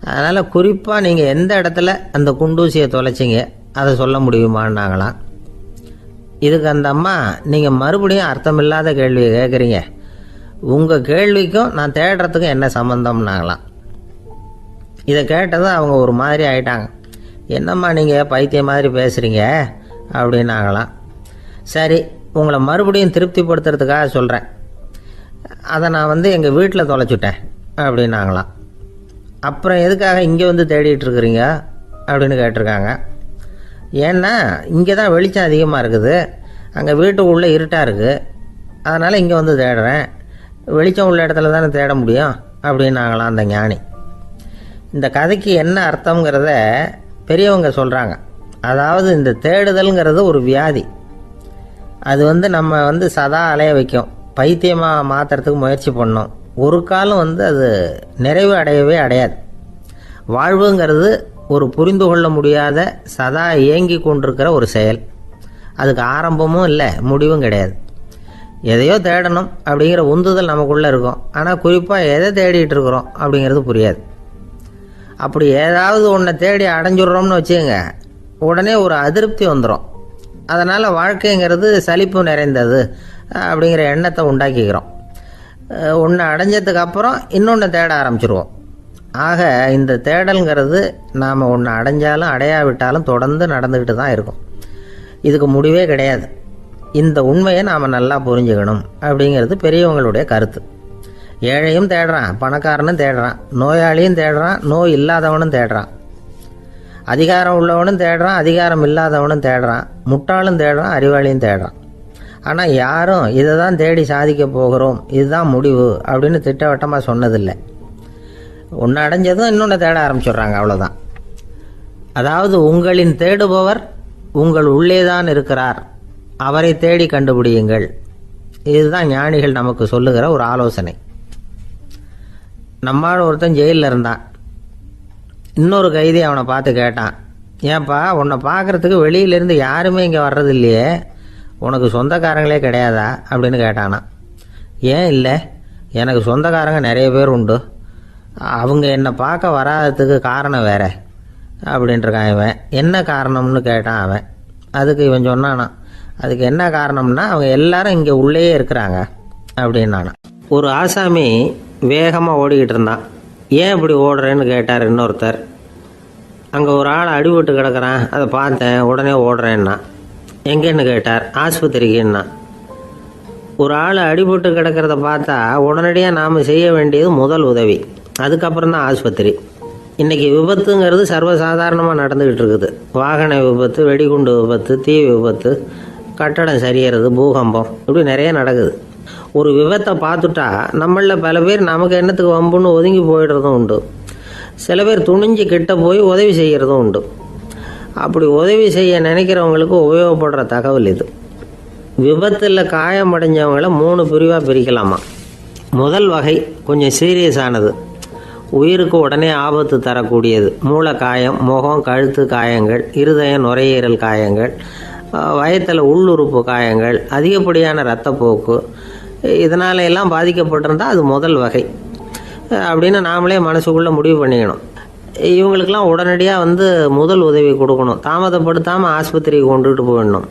S1: அதனால் குறிப்பாக நீங்கள் எந்த இடத்துல அந்த குண்டூசியை தொலைச்சிங்க அதை சொல்ல முடியுமான்னாங்களாம். இதுக்கு அந்த அம்மா, நீங்கள் மறுபடியும் அர்த்தமில்லாத கேள்வியை கேட்குறீங்க, உங்கள் கேள்விக்கும் நான் தேடுறதுக்கும் என்ன சம்மந்தம்னாங்களாம். இதை கேட்டதும் அவங்க ஒரு மாதிரி ஆயிட்டாங்க. என்னம்மா நீங்கள் பைத்தியம் மாதிரி பேசுகிறீங்க அப்படின்னாங்களாம். சரி, உங்களை மறுபடியும் திருப்திப்படுத்துறதுக்காக சொல்கிறேன், அதை நான் எங்கள் வீட்டில் தொலைச்சுட்டேன் அப்படின்னாங்களாம். அப்புறம் எதுக்காக இங்கே தேடிட்டு இருக்கிறீங்க அப்படின்னு கேட்டிருக்காங்க. ஏன்னா இங்கே தான் வெளிச்சம் அதிகமாக இருக்குது, அங்கே வீட்டுக்குள்ளே இருட்டாக இருக்குது, அதனால் இங்கே தேடுறேன், வெளிச்சம் உள்ள இடத்துல தானே தேட முடியும் அப்படின்னாங்களாம் அந்த ஞானி. இந்த கதைக்கு என்ன அர்த்தங்கிறத பெரியவங்க சொல்கிறாங்க. அதாவது இந்த தேடுதல்ங்கிறது ஒரு வியாதி. அது நம்ம சதா அலைய வைக்கும், பைத்தியமாக மாற்றுறதுக்கு முயற்சி பண்ணோம். ஒரு காலம் அது நிறைவு அடையவே அடையாது. வாழ்வுங்கிறது ஒரு புரிந்து கொள்ள முடியாத சதா இயங்கி கொண்டிருக்கிற ஒரு செயல். அதுக்கு ஆரம்பமும் இல்லை, முடிவும் கிடையாது. எதையோ தேடணும் அப்படிங்கிற உந்துதல் நமக்குள்ளே இருக்கும், ஆனால் குறிப்பாக எதை தேடிட்டு இருக்கிறோம் அப்படிங்கிறது புரியாது. அப்படி ஏதாவது ஒன்றை தேடி அடைஞ்சிடுறோம்னு வச்சுக்கோங்க, உடனே ஒரு அதிருப்தி வந்துடும். அதனால் வாழ்க்கைங்கிறது சலிப்பு நிறைந்தது அப்படிங்கிற எண்ணத்தை உண்டாக்கிக்கிறோம். ஒன்று அடைஞ்சதுக்கு அப்புறம் இன்னொன்று தேட ஆரம்பிச்சிருவோம். ஆக இந்த தேடல்ங்கிறது நாம் ஒன்று அடைஞ்சாலும் அடையாவிட்டாலும் தொடர்ந்து நடந்துக்கிட்டு தான் இருக்கும். இதுக்கு முடிவே கிடையாது. இந்த உண்மையை நாம் நல்லா புரிஞ்சுக்கணும் அப்படிங்கிறது பெரியவங்களுடைய கருத்து. ஏழையும் தேடுறான், பணக்காரனும் தேடுறான், நோயாளியும் தேடுறான், நோய் இல்லாதவனும் தேடுறான், அதிகாரம் உள்ளவனும் தேடுறான், அதிகாரம் இல்லாதவனும் தேடுறான், முட்டாளும் தேடுறான், அறிவாளியும் தேடுறான். ஆனால் யாரும் இதை தான் தேடி சாதிக்க போகிறோம், இதுதான் முடிவு அப்படின்னு திட்டவட்டமாக சொன்னதில்லை. ஒன்று அடைஞ்சதும் இன்னொன்று தேட ஆரம்பிச்சிடுறாங்க, அவ்வளோதான். அதாவது உங்களின் தேடுபவர் உங்கள் உள்ளே தான் இருக்கிறார், அவரை தேடி கண்டுபிடியுங்கள். இதுதான் ஞானிகள் நமக்கு சொல்லுகிற ஒரு ஆலோசனை. நம்மால் ஒருத்தன் ஜெயிலில் இருந்தான். இன்னொரு கைதி அவனை பார்த்து கேட்டான், ஏன்பா உன்னை பார்க்குறதுக்கு வெளியிலேருந்து யாருமே இங்கே வர்றது இல்லையே, உனக்கு சொந்தக்காரங்களே கிடையாதா அப்படின்னு கேட்டானா. ஏன் இல்லை, எனக்கு சொந்தக்காரங்க நிறைய பேர் உண்டு, அவங்க என்னை பார்க்க வராததுக்கு காரணம் வேற அப்படின்ட்டுருக்கான் இவன். என்ன காரணம்னு கேட்டான் அவன். அதுக்கு இவன் சொன்னானா, அதுக்கு என்ன காரணம்னா அவங்க எல்லாரும் இங்கே உள்ளேயே இருக்கிறாங்க அப்படின்னானா. ஒரு ஆசாமி வேகமாக ஓடிக்கிட்டு இருந்தான். ஏன் இப்படி ஓடுறேன்னு கேட்டார் இன்னொருத்தர். அங்கே ஒரு ஆள் அடிபட்டு கிடக்கிறான், அதை பார்த்தேன், உடனே ஓடுறேன்னா. எங்கேன்னு கேட்டார். ஆஸ்பத்திரிக்குன்னா. ஒரு ஆள் அடிபட்டு கிடக்கிறத பார்த்தா உடனடியாக நாம் செய்ய வேண்டியது முதல் உதவி, அதுக்கப்புறம் தான் ஆஸ்பத்திரி. இன்றைக்கி விபத்துங்கிறது சர்வசாதாரணமாக நடந்துக்கிட்டு இருக்குது. வாகன விபத்து, வெடிகுண்டு விபத்து, தீ விபத்து, கட்டடம் சரியறது, பூகம்பம், இப்படி நிறைய நடக்குது. ஒரு விபத்தை பார்த்துட்டா நம்மளில் பல பேர் நமக்கு என்னத்துக்கு வம்புன்னு ஒதுங்கி போயிடுறதும் உண்டு. சில பேர் துணிஞ்சு கிட்ட போய் உதவி செய்கிறதும் உண்டு. அப்படி உதவி செய்ய நினைக்கிறவங்களுக்கு உபயோகப்படுற தகவல் இது. விபத்தில் காயமடைஞ்சவங்களை 3 பிரிவாக பிரிக்கலாமா. முதல் வகை கொஞ்சம் சீரியஸானது, உயிருக்கு உடனே ஆபத்து தரக்கூடியது. மூளை காயம், முகம், கழுத்து காயங்கள், இருதயம், நுரையீரல் காயங்கள், வயத்தில் உள்ளுறுப்பு காயங்கள், அதிகப்படியான இரத்தப்போக்கு, இதனால எல்லாம் பாதிக்கப்பட்டிருந்தால் அது முதல் வகை அப்படின்னு நாமளே மனசுக்குள்ளே முடிவு பண்ணிக்கணும். இவங்களுக்கெல்லாம் உடனடியாக முதல் உதவி கொடுக்கணும். தாமதப்படுத்தாமல் ஆஸ்பத்திரிக்கு கொண்டுகிட்டு போயிடணும்.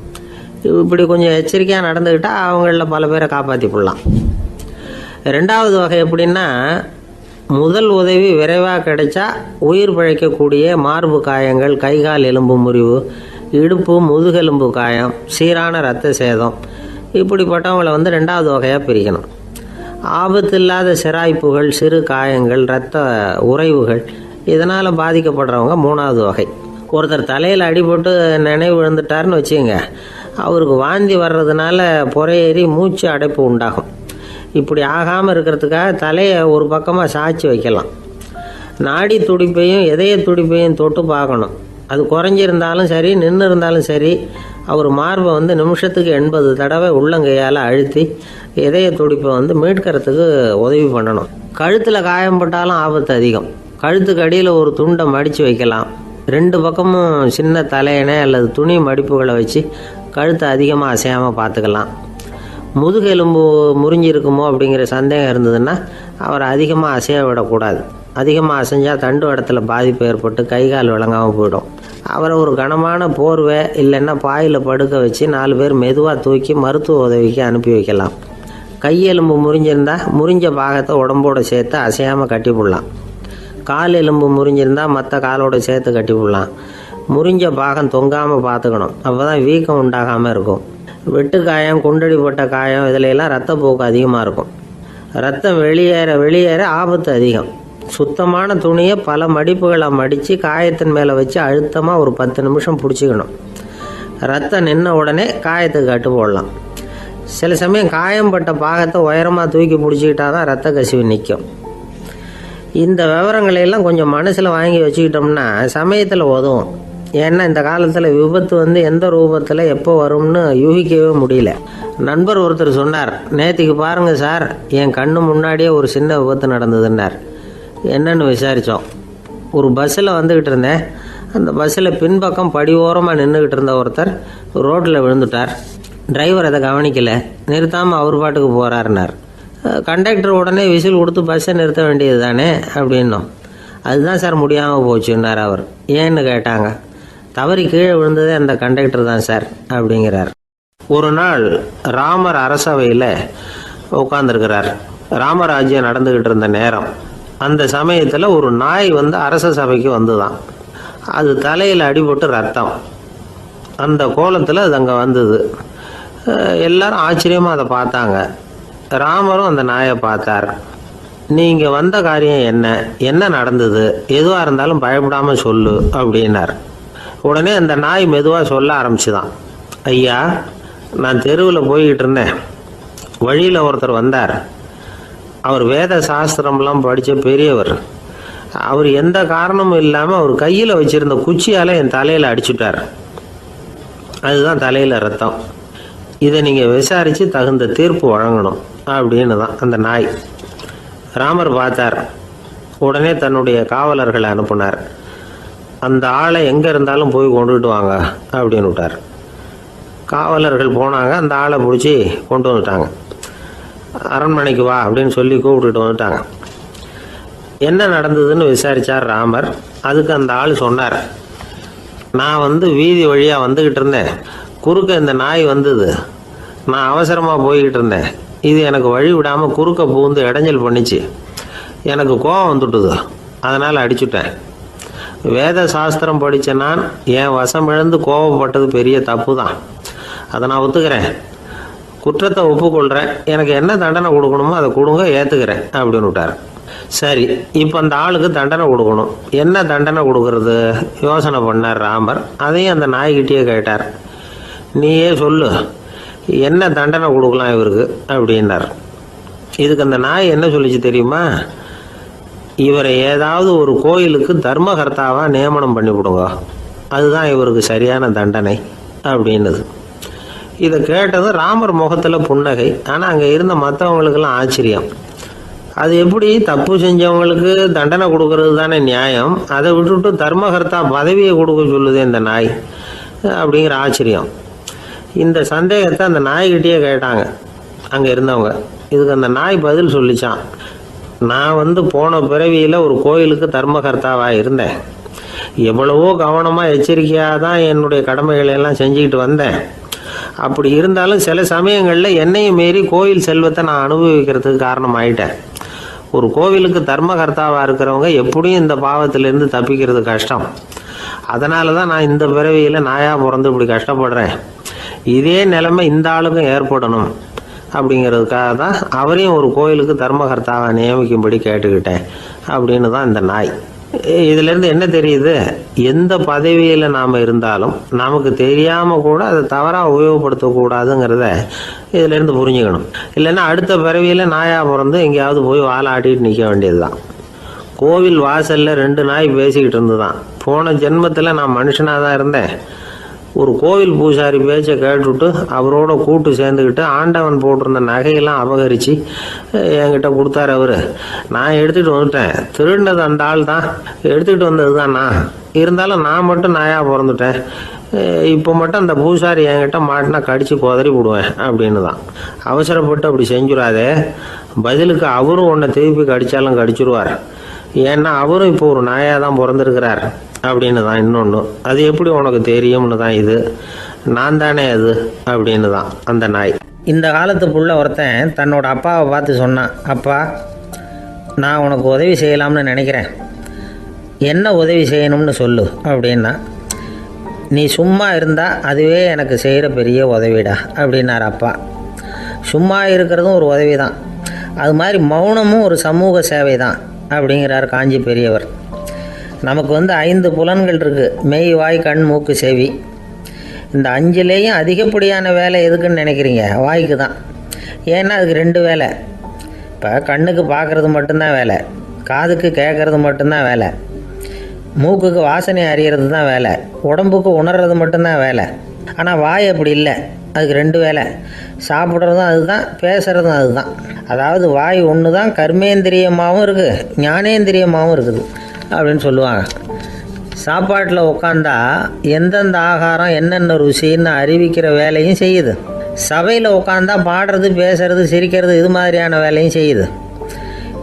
S1: இப்படி கொஞ்சம் எச்சரிக்கையாக நடந்துக்கிட்டால் அவங்களில் பல பேரை காப்பாற்றி போடலாம். 2வது வகை எப்படின்னா, முதல் உதவி விரைவாக கிடைச்சா உயிர் பிழைக்கக்கூடிய மார்பு காயங்கள், கைகால் எலும்பு முறிவு, இடுப்பு முதுகெலும்பு காயம், சீரான இரத்த சேதம், இப்படிப்பட்டவங்களை 2வது வகையாக பிரிக்கணும். ஆபத்து இல்லாத சிராய்ப்புகள், சிறு காயங்கள், இரத்த உறைவுகள், இதனால் பாதிக்கப்படுறவங்க 3வது வகை. ஒருத்தர் தலையில் அடிபட்டு நினைவு விழுந்துட்டார்னு வச்சுங்க, அவருக்கு வாந்தி வர்றதுனால புறையேறி மூச்சு அடைப்பு உண்டாகும். இப்படி ஆகாமல் இருக்கிறதுக்காக தலையை ஒரு பக்கமாக சாய்ச்சி வைக்கலாம். நாடி துடிப்பையும் இதய துடிப்பையும் தொட்டு பார்க்கணும். அது குறைஞ்சிருந்தாலும் சரி, நின்று இருந்தாலும் சரி, அவர் மார்பை நிமிஷத்துக்கு 80 தடவை உள்ளங்கையால் அழுத்தி இதய துடிப்பை மீட்கிறதுக்கு உதவி பண்ணணும். கழுத்தில் காயம்பட்டாலும் ஆபத்து அதிகம். கழுத்துக்கு அடியில் ஒரு துண்டை மடித்து வைக்கலாம். 2 பக்கமும் சின்ன தலையணை அல்லது துணி மடிப்புகளை வச்சு கழுத்தை அதிகமாக அசையாமல் பார்த்துக்கலாம். முதுகெலும்பு முறிஞ்சிருக்குமோ அப்படிங்கிற சந்தேகம் இருந்ததுன்னா அவரை அதிகமாக அசைய விடக்கூடாது. அதிகமாக அசைஞ்சால் தண்டு இடத்துல பாதிப்பு ஏற்பட்டு கை கால் விளங்காமல் போயிடும். அவரை ஒரு கனமான போர்வை இல்லைன்னா பாயில் படுக்க வச்சு 4 பேர் மெதுவாக தூக்கி மருத்துவ உதவிக்கு அனுப்பி வைக்கலாம். கையெலும்பு முறிஞ்சிருந்தால் முறிஞ்ச பாகத்தை உடம்போடு சேர்த்து அசையாமல் கட்டி போடலாம். கால் எலும்பு முறிஞ்சிருந்தால் மற்ற காலோடு சேர்த்து கட்டி போடலாம். முறிஞ்ச பாகம் தொங்காமல் பார்த்துக்கணும். அப்போ தான் வீக்கம் உண்டாகாமல் இருக்கும். வெட்டு காயம், குண்டடிப்பட்ட காயம், இதிலெல்லாம் ரத்தப்போக்கு அதிகமாக இருக்கும். ரத்தம் வெளியேற ஆபத்து அதிகம். சுத்தமான துணியை பல மடிப்புகளை மடித்து காயத்தின் மேலே வச்சு அழுத்தமாக ஒரு 10 நிமிஷம் பிடிச்சிக்கணும். ரத்தம் நின்ன உடனே காயத்துக்கு கட்டு போடலாம். சில சமயம் காயம்பட்ட பாகத்தை உயரமாக தூக்கி பிடிச்சிக்கிட்டா தான் ரத்த கசிவு நிற்கும். இந்த விவரங்களையெல்லாம் கொஞ்சம் மனசில் வாங்கி வச்சுக்கிட்டோம்னா சமயத்தில் உதவும். ஏன்னா இந்த காலத்தில் விபத்து எந்த ரூபத்தில் எப்போ வரும்னு யூகிக்கவே முடியல. நண்பர் ஒருத்தர் சொன்னார், நேற்றுக்கு பாருங்கள் சார், என் கண்ணு முன்னாடியே ஒரு சின்ன விபத்து நடந்ததுன்னார். என்னன்னு விசாரித்தோம். ஒரு பஸ்ஸில் வந்துக்கிட்டு இருந்தேன். அந்த பஸ்ஸில் பின்பக்கம் படி ஓரமாக நின்றுக்கிட்டு இருந்த ஒருத்தர் ரோட்டில் விழுந்துட்டார். டிரைவர் அதை கவனிக்கலை, நிறுத்தாமல் அவர் பாட்டுக்கு போகிறாருனார். கண்டக்டர் உடனே விசில் கொடுத்து பஸ்ஸை நிறுத்த வேண்டியது தானே அப்படின்னோம். அதுதான் சார் முடியாமல் போச்சுன்னார் அவர். ஏன்னு கேட்டாங்க. தவறி கீழே விழுந்ததே அந்த கண்டக்டர் தான் சார் அப்படிங்கிறார். ஒரு நாள் ராமர் அரசவையில் உட்காந்துருக்கிறார். ராமராஜ்யம் நடந்துக்கிட்டு இருந்த நேரம். அந்த சமயத்தில் ஒரு நாய் அரச சபைக்கு வந்துதான். அது தலையில் அடிபட்டு ரத்தம். அந்த கோலத்தில் அது அங்கே வந்தது. எல்லாரும் ஆச்சரியமாக அதை பார்த்தாங்க. ராமரும் அந்த நாயை பார்த்தார். நீங்கள் வந்த காரியம் என்ன நடந்தது, எதுவாக இருந்தாலும் பயப்படாமல் சொல்லு அப்படின்னார். உடனே அந்த நாய் மெதுவாக சொல்ல ஆரம்பிச்சுதான். ஐயா, நான் தெருவில் போய்கிட்டு இருந்தேன். வழியில் ஒருத்தர் வந்தார். அவர் வேத சாஸ்திரம்லாம் படித்த பெரியவர். அவர் எந்த காரணமும் இல்லாமல் அவர் கையில் வச்சுருந்த குச்சியால் என் தலையில் அடிச்சுட்டார். அதுதான் தலையில் ரத்தம். இதை நீங்கள் விசாரித்து தகுந்த தீர்ப்பு வழங்கணும் அப்படின்னு தான் அந்த நாய். ராமர் பார்த்தார். உடனே தன்னுடைய காவலர்களை அனுப்புனார். அந்த ஆளை எங்கே இருந்தாலும் போய் கொண்டுகிட்டு வாங்க அப்படின்னு விட்டார். காவலர்கள் போனாங்க. அந்த ஆளை பிடிச்சி கொண்டு வந்துட்டாங்க. அரண்மனைக்கு வா அப்படின்னு சொல்லி கூப்பிட்டுட்டு வந்துட்டாங்க. என்ன நடந்ததுன்னு விசாரித்தார் ராமர். அதுக்கு அந்த ஆள் சொன்னார், நான் வீதி வழியாக வந்துக்கிட்டு இருந்தேன். குறுக்க இந்த நாய் வந்தது. நான் அவசரமாக போய்கிட்டு இருந்தேன். இது எனக்கு வழி விடாமல் குறுக்க பூந்து இடைஞ்சல் பண்ணிச்சு. எனக்கு கோபம் வந்துட்டுது. அதனால் அடிச்சுட்டேன். வேத சாஸ்திரம் படித்த நான் என் வசம் இழந்து கோபப்பட்டது பெரிய தப்பு தான். அதை நான் ஒத்துக்கிறேன். குற்றத்தை ஒப்புக்கொள்கிறேன், எனக்கு என்ன தண்டனை கொடுக்கணுமோ அதை கொடுங்க, ஏற்றுக்கிறேன் அப்படின்னு விட்டார். சரி, இப்போ அந்த ஆளுக்கு தண்டனை கொடுக்கணும். என்ன தண்டனை கொடுக்கறது யோசனை பண்ணார் ராமர். அதையும் அந்த நாய்கிட்டே கேட்டார். நீயே சொல்லு, என்ன தண்டனை கொடுக்கலாம் இவருக்கு அப்படின்னார். இதுக்கு அந்த நாய் என்ன சொல்லிச்சு தெரியுமா? இவரை ஏதாவது ஒரு கோயிலுக்கு தர்மகர்த்தாவாக நியமனம் பண்ணிவிடுங்க, அதுதான் இவருக்கு சரியான தண்டனை அப்படின்னுது. இதை கேட்டதும் ராமர் முகத்தில் புன்னகை. ஆனால் அங்கே இருந்த மற்றவங்களுக்கெல்லாம் ஆச்சரியம். அது எப்படி, தப்பு செஞ்சவங்களுக்கு தண்டனை கொடுக்கறது தானே நியாயம், அதை விட்டுவிட்டு தர்மகர்த்தா பதவியை கொடுக்க சொல்லுது இந்த நாய் அப்படிங்கிற ஆச்சரியம். இந்த சந்தேகத்தை அந்த நாய்கிட்டே கேட்டாங்க அங்கே இருந்தவங்க. இதுக்கு அந்த நாய் பதில் சொல்லிச்சான். நான் போன பிறவியில் ஒரு கோயிலுக்கு தர்மகர்த்தாவாக இருந்தேன். எவ்வளவோ கவனமாக எச்சரிக்கையாக தான் என்னுடைய கடமைகளை எல்லாம் செஞ்சுக்கிட்டு வந்தேன். அப்படி இருந்தாலும் சில சமயங்களில் என்னையும் மீறி கோயில் செல்வத்தை நான் அனுபவிக்கிறதுக்கு காரணமாயிட்டேன். ஒரு கோவிலுக்கு தர்மகர்த்தாவாக இருக்கிறவங்க எப்படியும் இந்த பாவத்திலேருந்து தப்பிக்கிறது கஷ்டம். அதனால தான் நான் இந்த பிறவியில் நாயாக பிறந்து இப்படி கஷ்டப்படுறேன். இதே நிலைமை இந்த ஆளுக்கும் ஏற்படணும் அப்படிங்கிறதுக்காக தான் அவரையும் ஒரு கோயிலுக்கு தர்மகர்த்தாவை நியமிக்கும்படி கேட்டுக்கிட்டேன் அப்படின்னு தான் இந்த நாய். இதிலேருந்து என்ன தெரியுது? எந்த பதவியில் நாம் இருந்தாலும் நமக்கு தெரியாமல் கூட அதை தவறாக உபயோகப்படுத்தக்கூடாதுங்கிறத இதிலேருந்து புரிஞ்சுக்கணும். இல்லைன்னா அடுத்த பிறவியில் நாயாக பிறந்து எங்கேயாவது போய் வாழை ஆட்டிகிட்டு நிற்க வேண்டியது தான். கோவில் வாசலில் 2 நாய் பேசிக்கிட்டு இருந்துதான். போன ஜென்மத்தில் நான் மனுஷனாக தான் இருந்தேன். ஒரு கோவில் பூசாரி பேச்சை கேட்டுவிட்டு அவரோட கூட்டு சேர்ந்துக்கிட்டு ஆண்டவன் போட்டிருந்த நகையெல்லாம் அபகரித்து என்கிட்ட கொடுத்தாரு அவர். நான் எடுத்துகிட்டு வந்துட்டேன். திருடினது அந்த ஆள் தான், எடுத்துக்கிட்டு வந்தது தான் நான். இருந்தாலும் நான் மட்டும் நாயாக பிறந்துட்டேன். இப்போ மட்டும் அந்த பூசாரி என்கிட்ட மாட்டினா கடித்து குதறி விடுவேன் அப்படின்னு தான். அவசரப்பட்டு அப்படி செஞ்சுடாதே, பதிலுக்கு அவரும் உன்னை திருப்பி கடித்தாலும் கடிச்சிருவார். ஏன்னா அவரும் இப்போ ஒரு நாயாக தான் பிறந்திருக்கிறார் அப்படின்னு தான். இன்னொன்று, அது எப்படி உனக்கு தெரியும்னு தான். இது நான் தானே அது அப்படின்னு தான் அந்த நாய். இந்த காலத்து புள்ள ஒருத்தன் தன்னோட அப்பாவை பார்த்து சொன்னான், அப்பா நான் உனக்கு உதவி செய்யலாம்னு நினைக்கிறேன், என்ன உதவி செய்யணும்னு சொல்லு அப்படின்னா. நீ சும்மா இருந்தால் அதுவே எனக்கு செய்கிற பெரிய உதவிடா அப்படின்னார் அப்பா. சும்மா இருக்கிறதும் ஒரு உதவி தான், அது மாதிரி மௌனமும் ஒரு சமூக சேவை தான் அப்படிங்கிறார் காஞ்சி பெரியவர். நமக்கு 5 புலன்கள் இருக்குது, மெய், வாய், கண், மூக்கு, செவி. இந்த 5லேயும் அதிகப்படியான வேலை எதுக்குன்னு நினைக்கிறீங்க? வாய்க்கு தான். ஏன்னா அதுக்கு 2 வேலை. இப்போ கண்ணுக்கு பார்க்குறது மட்டும்தான் வேலை, காதுக்கு கேட்குறது மட்டும்தான் வேலை, மூக்குக்கு வாசனை அறியறது தான் வேலை, உடம்புக்கு உணர்றது மட்டும்தான் வேலை. ஆனால் வாய் அப்படி இல்லை, அதுக்கு 2 வேலை. சாப்பிட்றதும் அதுதான், பேசுகிறதும் அதுதான். அதாவது வாய் ஒன்று தான் கர்மேந்திரியமாகவும் இருக்குது, ஞானேந்திரியமாகவும் இருக்குது அப்படின்னு சொல்லுவாங்க. சாப்பாட்டில் உட்காந்தா எந்தெந்த ஆகாரம் என்னென்ன ருசின்னு அறிவிக்கிற வேலையும் செய்யுது. சபையில் உட்காந்தா பாடுறது, பேசுறது, சிரிக்கிறது, இது மாதிரியான வேலையும் செய்யுது.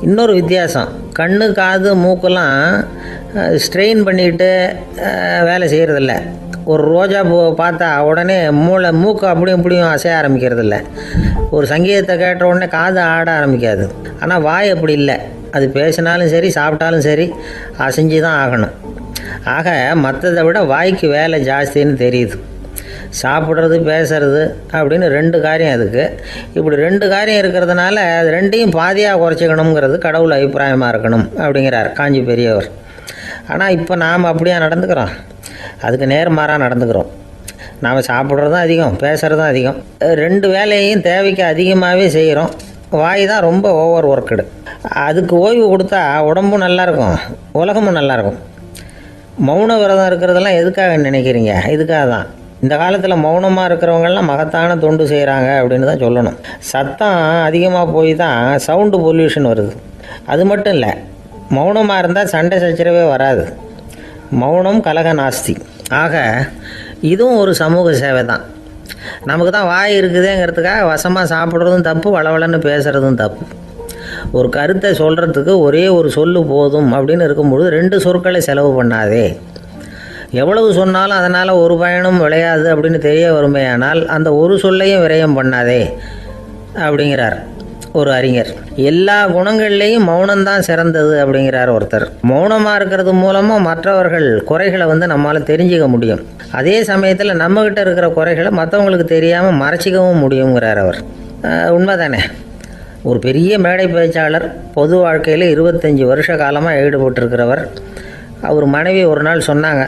S1: இன்னொரு வித்தியாசம், கண்ணு, காது, மூக்கெல்லாம் ஸ்ட்ரெயின் பண்ணிக்கிட்டு வேலை செய்கிறதில்ல. ஒரு ரோஜா பூவை பார்த்தா உடனே மூக்கு அப்படியும் இப்படியும் அசைய ஆரம்பிக்கிறதில்ல. ஒரு சங்கீதத்தை கேட்ட உடனே காது ஆட ஆரம்பிக்காது. ஆனால் வாய் அப்படி இல்லை, அது பேசினாலும் சரி சாப்பிட்டாலும் சரி அசைஞ்சு தான் ஆகணும். ஆக மற்றதை விட வாய்க்கு வேலை ஜாஸ்தின்னு தெரியுது. சாப்பிட்றது, பேசுறது அப்படின்னு 2 காரியம் அதுக்கு. இப்படி 2 காரியம் இருக்கிறதுனால அது 2ஐயும் பாதியாக குறைச்சிக்கணுங்கிறது கடவுள் அபிப்பிராயமாக இருக்கணும் அப்படிங்கிறார் காஞ்சி பெரியவர். ஆனால் இப்போ நாம் அப்படியே நடந்துக்கிறோம், அதுக்கு நேர்மாறாக நடந்துக்கிறோம். நாம் சாப்பிட்றதும் அதிகம், பேசுகிறதும் அதிகம், 2 வேலையையும் தேவைக்கு அதிகமாகவே செய்கிறோம். வாய் தான் ரொம்ப ஓவர் ஒர்க்குடு. அதுக்கு ஓய்வு கொடுத்தா உடம்பும் நல்லாயிருக்கும், உலகமும் நல்லாயிருக்கும். மௌன விரதம் இருக்கிறதெல்லாம் எதுக்காக நினைக்கிறீங்க? இதுக்காக தான். இந்த காலத்தில் மௌனமாக இருக்கிறவங்கெல்லாம் மகத்தான தொண்டு செய்கிறாங்க அப்படின்னு தான் சொல்லணும். சத்தம் அதிகமாக போய் தான் சவுண்டு பொல்யூஷன் வருது. அது மட்டும் இல்லை, மௌனமாக இருந்தால் சண்டை சச்சரவே வராது. மௌனம் கலக நாஸ்தி. ஆக இதுவும் ஒரு சமூக சேவை தான். நமக்கு தான் வாய் இருக்குதுங்கிறதுக்காக வசமாக சாப்பிட்றதும் தப்பு, வளவளன்னு பேசுகிறதும் தப்பு. ஒரு கருத்தை சொல்கிறதுக்கு ஒரே ஒரு சொல்லு போதும் அப்படின்னு இருக்கும்பொழுது 2 சொற்களை செலவு பண்ணாதே. எவ்வளவு சொன்னாலும் அதனால் ஒரு பயனும் விளையாது அப்படின்னு தெரிய வருமே. ஆனால் அந்த ஒரு சொல்லையும் விரயம் பண்ணாதே அப்படிங்கிறார். ஒரு அறிஞர். எல்லா குணங்கள்லேயும் மௌனம்தான் சிறந்தது அப்படிங்கிறார் ஒருத்தர். மௌனமாக இருக்கிறது மூலமாக மற்றவர்கள் குறைகளை நம்மளால் தெரிஞ்சுக்க முடியும். அதே சமயத்தில் நம்மக்கிட்ட இருக்கிற குறைகளை மற்றவங்களுக்கு தெரியாமல் மறைச்சிக்கவும் முடியுங்கிறார் அவர். உண்மைதானே? ஒரு பெரிய மேடை பேச்சாளர், பொது வாழ்க்கையில் 25 வருஷ காலமாக ஈடுபட்டிருக்கிறவர். அவர் மனைவி ஒரு நாள் சொன்னாங்க,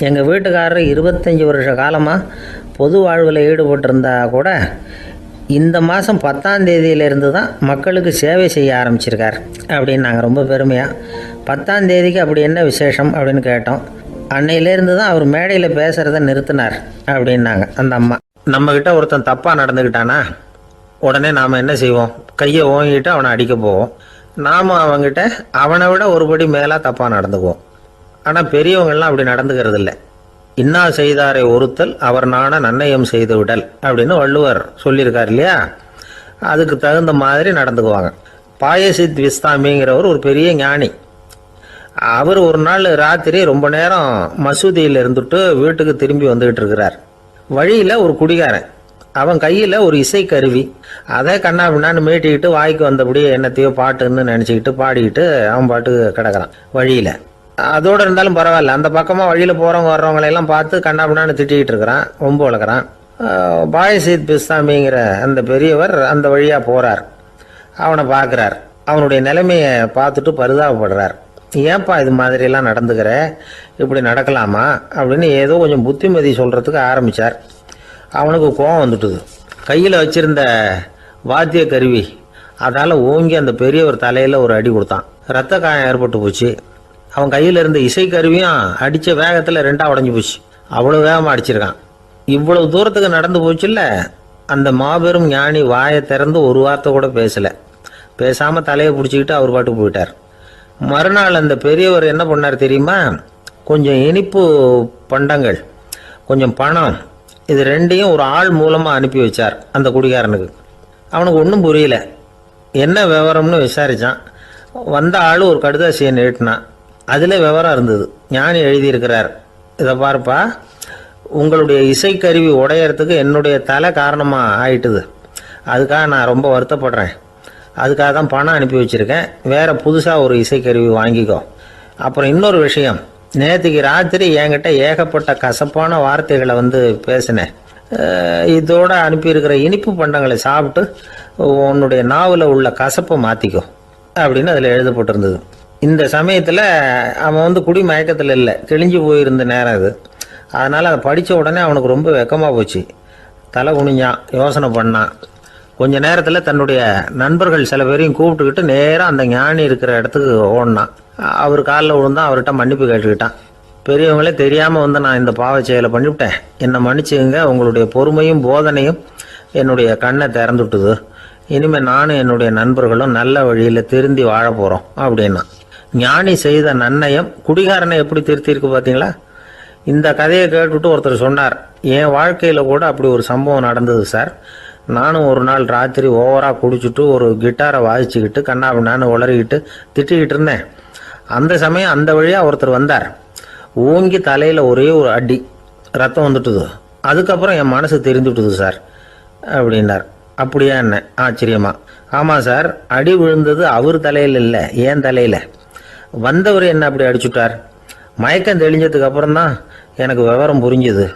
S1: எங்கள் வீட்டுக்காரர் 25 வருஷ காலமாக பொது வாழ்வில் ஈடுபட்டிருந்தா கூட இந்த மாதம் 10ஆம் தேதியிலேருந்து தான் மக்களுக்கு சேவை செய்ய ஆரம்பிச்சிருக்கார் அப்படின்னு நாங்கள் ரொம்ப பெருமையாக. 10ஆம் தேதிக்கு அப்படி என்ன விசேஷம் அப்படின்னு கேட்டோம். அன்னையிலேருந்து தான் அவர் மேடையில் பேசுகிறத நிறுத்தினார் அப்படின்னாங்க அந்த அம்மா. நம்மக்கிட்ட ஒருத்தன் தப்பாக நடந்துக்கிட்டானா உடனே நாம் என்ன செய்வோம்? கையை ஓங்கிட்டு அவனை அடிக்க போவோம். நாம் அவங்ககிட்ட அவனை விட ஒருபடி மேலாக தப்பாக நடந்துக்குவோம். ஆனால் பெரியவங்கள்லாம் அப்படி நடந்துக்கிறது இல்லை. இன்னா செய்தாரை ஒருத்தல் அவர் நாண நன்னயம் செய்து விடல் அப்படின்னு வள்ளுவர் சொல்லியிருக்கார் இல்லையா? அதுக்கு தகுந்த மாதிரி நடந்துக்குவாங்க. பாயசித் விஸ்தாமிங்கிறவர் ஒரு பெரிய ஞானி. அவர் ஒரு நாள் ராத்திரி ரொம்ப நேரம் மசூதியில் இருந்துட்டு வீட்டுக்கு திரும்பி வந்துகிட்டு இருக்கிறார். வழியில் ஒரு குடிகாரன், அவன் கையில் ஒரு இசைக்கருவி, அதை கண்ணா பின்னான்னு மீட்டிக்கிட்டு வாய்க்கு வந்தபடி என்னத்தையோ பாட்டுன்னு நினச்சிக்கிட்டு பாடிக்கிட்டு அவன் பாட்டுக்கு கிடக்கிறான் வழியில். அதோடு இருந்தாலும் பரவாயில்ல, அந்த பக்கமாக வழியில் போகிறவங்க வர்றவங்களையெல்லாம் பார்த்து கண்ணா பின்னான்னு திட்டிக்கிட்டு இருக்கிறான், ரொம்ப வளர்க்குறான். பாயசீத் பிஸ்தாமிங்கிற அந்த பெரியவர் அந்த வழியாக போகிறார். அவனை பார்க்குறார். அவனுடைய நிலைமையை பார்த்துட்டு பரிதாபப்படுறார். ஏன்பா இது மாதிரிலாம் நடந்துக்கிற, இப்படி நடக்கலாமா அப்படின்னு ஏதோ கொஞ்சம் புத்திமதி சொல்கிறதுக்கு ஆரம்பித்தார். அவனுக்கு கோபம் வந்துட்டுது. கையில் வச்சிருந்த வாத்திய கருவி அதால் ஓங்கி அந்த பெரியவர் தலையில் ஒரு அடி கொடுத்தான். ரத்த காயம் ஏற்பட்டு போச்சு. அவன் கையில் இருந்த இசைக்கருவியும் அடித்த வேகத்தில் 2ஆக உடஞ்சி போச்சு. அவ்வளோ வேகமாக அடிச்சிருக்கான். இவ்வளவு தூரத்துக்கு நடந்து போச்சுல்ல. அந்த மாபெரும் ஞானி வாயை திறந்து ஒரு வார்த்தை கூட பேசலை. பேசாமல் தலையை பிடிச்சிக்கிட்டு அவர் பாட்டுக்கு போயிட்டார். மறுநாள் அந்த பெரியவர் என்ன பண்ணார் தெரியுமா? கொஞ்சம் இனிப்பு பண்டங்கள், கொஞ்சம் பணம், இது 2ஐயும் ஒரு ஆள் மூலமாக அனுப்பி வச்சார் அந்த குடிகாரனுக்கு. அவனுக்கு ஒன்றும் புரியல. என்ன விவரம்னு விசாரித்தான். வந்த ஆள் ஒரு கடுதாசியை நீட்டினான். அதில் விவரம் இருந்தது. ஞானி எழுதியிருக்கிறார், இதை பாருப்பா, உங்களுடைய இசைக்கருவி உடையறதுக்கு என்னுடைய தலை காரணமாக ஆயிட்டுது. அதுக்காக நான் ரொம்ப வருத்தப்படுறேன். அதுக்காக தான் பணம் அனுப்பி வச்சுருக்கேன். வேறு புதுசாக ஒரு இசைக்கருவி வாங்கிக்கோ. அப்புறம் இன்னொரு விஷயம், நேற்றுக்கு ராத்திரி என்கிட்ட ஏகப்பட்ட கசப்பான வார்த்தைகளை பேசினேன். இதோடு அனுப்பியிருக்கிற இனிப்பு பண்டங்களை சாப்பிட்டு உன்னுடைய நாவில் உள்ள கசப்பை மாற்றிக்கோ அப்படின்னு அதில் எழுதப்பட்டிருந்தது. இந்த சமயத்தில் அவன் குடி மயக்கத்தில் இல்லை, தெளிஞ்சு போயிருந்த நேரம் அது. அதனால் அதை படித்த உடனே அவனுக்கு ரொம்ப வெக்கமாக போச்சு. தலை குனிஞ்சான், யோசனை பண்ணான். கொஞ்ச நேரத்தில் தன்னுடைய நண்பர்கள் சில பேரையும் கூப்பிட்டுக்கிட்டு நேராக அந்த ஞானி இருக்கிற இடத்துக்கு ஓடினான். அவர் காலில் விழுந்தான். அவர்கிட்ட மன்னிப்பு கேட்டுக்கிட்டான். பெரியவங்களே தெரியாமல் நான் இந்த பாவ செயலை பண்ணிவிட்டேன், என்னை மன்னிச்சுங்க. உங்களுடைய பொறுமையும் போதனையும் என்னுடைய கண்ணை திறந்துட்டுது. இனிமேல் நானும் என்னுடைய நண்பர்களும் நல்ல வழியில் திருந்தி வாழ போகிறோம் அப்படின்னா. ஞானி செய்த நன்னயம் குடிகாரனை எப்படி திருத்திருக்கு பார்த்தீங்களா? இந்த கதையை கேட்டுவிட்டு ஒருத்தர் சொன்னார், என் வாழ்க்கையில் கூட அப்படி ஒரு சம்பவம் நடந்தது சார். நானும் ஒரு நாள் ராத்திரி ஓவராக குடிச்சிட்டு ஒரு கிட்டாரை வாசிச்சுக்கிட்டு கண்ணாபின்னான்னு உளறிக்கிட்டு திட்டிக்கிட்டு இருந்தேன். அந்த சமயம் அந்த வழியாக ஒருத்தர் வந்தார். ஓங்கி தலையில் ஒரே ஒரு அடி, ரத்தம் வந்துட்டுது. அதுக்கப்புறம் என் மனசு தெரிந்துவிட்டுது சார் அப்படின்னார். அப்படியா என்ன ஆச்சரியமா? ஆமாம் சார், அடி விழுந்தது அவர் தலையில் இல்லை, என் தலையில். வந்தவர் என்ன அப்படி அடிச்சுட்டார். மயக்கம் தெளிஞ்சதுக்கு அப்புறம்தான் எனக்கு விவரம் புரிஞ்சுது.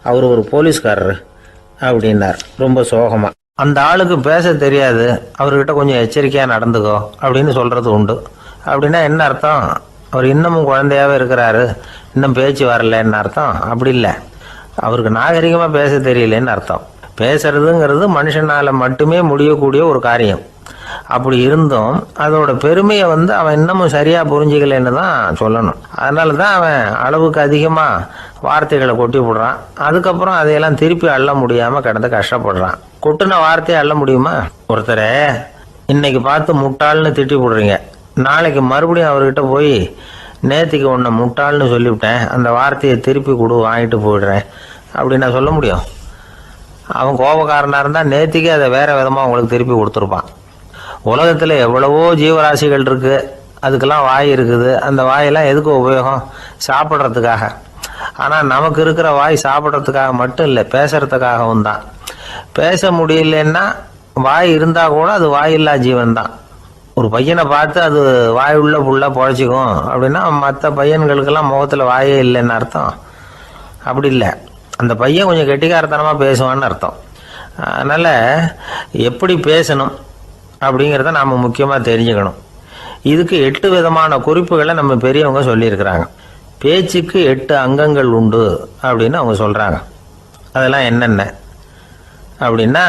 S1: அவர் ஒரு போலீஸ்காரர் அப்படின்னார் ரொம்ப சோகமா. அந்த ஆளுக்கு பேச தெரியாது, அவர்கிட்ட கொஞ்சம் எச்சரிக்கையாக நடந்துக்கோ அப்படின்னு சொல்கிறது உண்டு. அப்படின்னா என்ன அர்த்தம்? அவர் இன்னமும் குழந்தையாகவே இருக்கிறாரு, இன்னும் பேச்சு வரலன்னு அர்த்தம்? அப்படி இல்லை, அவருக்கு நாகரிகமாக பேச தெரியலன்னு அர்த்தம். பேசுறதுங்கிறது மனுஷனால் மட்டுமே முடியக்கூடிய ஒரு காரியம். அப்படி இருந்தும் அதோட பெருமையை அவன் இன்னமும் சரியாக புரிஞ்சிக்கலன்னு தான் சொல்லணும். அதனால தான் அவன் அளவுக்கு அதிகமாக வார்த்தைகளை கொட்டி விடுறான். அதுக்கப்புறம் அதையெல்லாம் திருப்பி அள்ள முடியாமல் கிடந்து கஷ்டப்படுறான். கொட்டின வார்த்தையை அள்ள முடியுமா? ஒருத்தரை இன்னைக்கு பார்த்து முட்டாள்னு திட்டி விடுறீங்க, நாளைக்கு மறுபடியும் அவர்கிட்ட போய் நேற்றுக்கு உன்னை முட்டாள்னு சொல்லிவிட்டேன், அந்த வார்த்தையை திருப்பி கொடு, வாங்கிட்டு போயிடுறேன் அப்படின்னு நான் சொல்ல முடியும்? அவன் கோபக்காரனாக இருந்தால் நேற்றுக்கே அதை வேறு விதமாக உங்களுக்கு திருப்பி கொடுத்துருப்பான். உலகத்தில் எவ்வளவோ ஜீவராசிகள் இருக்குது, அதுக்கெல்லாம் வாய் இருக்குது. அந்த வாயெல்லாம் எதுக்கு உபயோகம்? சாப்பிட்றதுக்காக. ஆனால் நமக்கு இருக்கிற வாய் சாப்பிட்றதுக்காக மட்டும் இல்லை, பேசுகிறதுக்காகவும் தான். பேச முடியலன்னா வாய் இருந்தால் கூட அது வாயில்லா ஜீவன் தான். ஒரு பையனை பார்த்து அது வாய் உள்ள புள்ள பொழைச்சிக்கும் அப்படின்னா மற்ற பையன்களுக்கெல்லாம் முகத்தில் வாயே இல்லைன்னு அர்த்தம். அப்படி இல்லை, அந்த பையன் கொஞ்சம் கெட்டிக்காரத்தனமாக பேசுவான்னு அர்த்தம். அதனால் எப்படி பேசணும் அப்படிங்கிறத நாம் முக்கியமாக தெரிஞ்சுக்கணும். இதுக்கு 8 விதமான குறிப்புகளை நம்ம பெரியவங்க சொல்லியிருக்கிறாங்க. பேச்சுக்கு 8 அங்கங்கள் உண்டு அப்படின்னு அவங்க சொல்கிறாங்க. அதெல்லாம் என்னென்ன அப்படின்னா,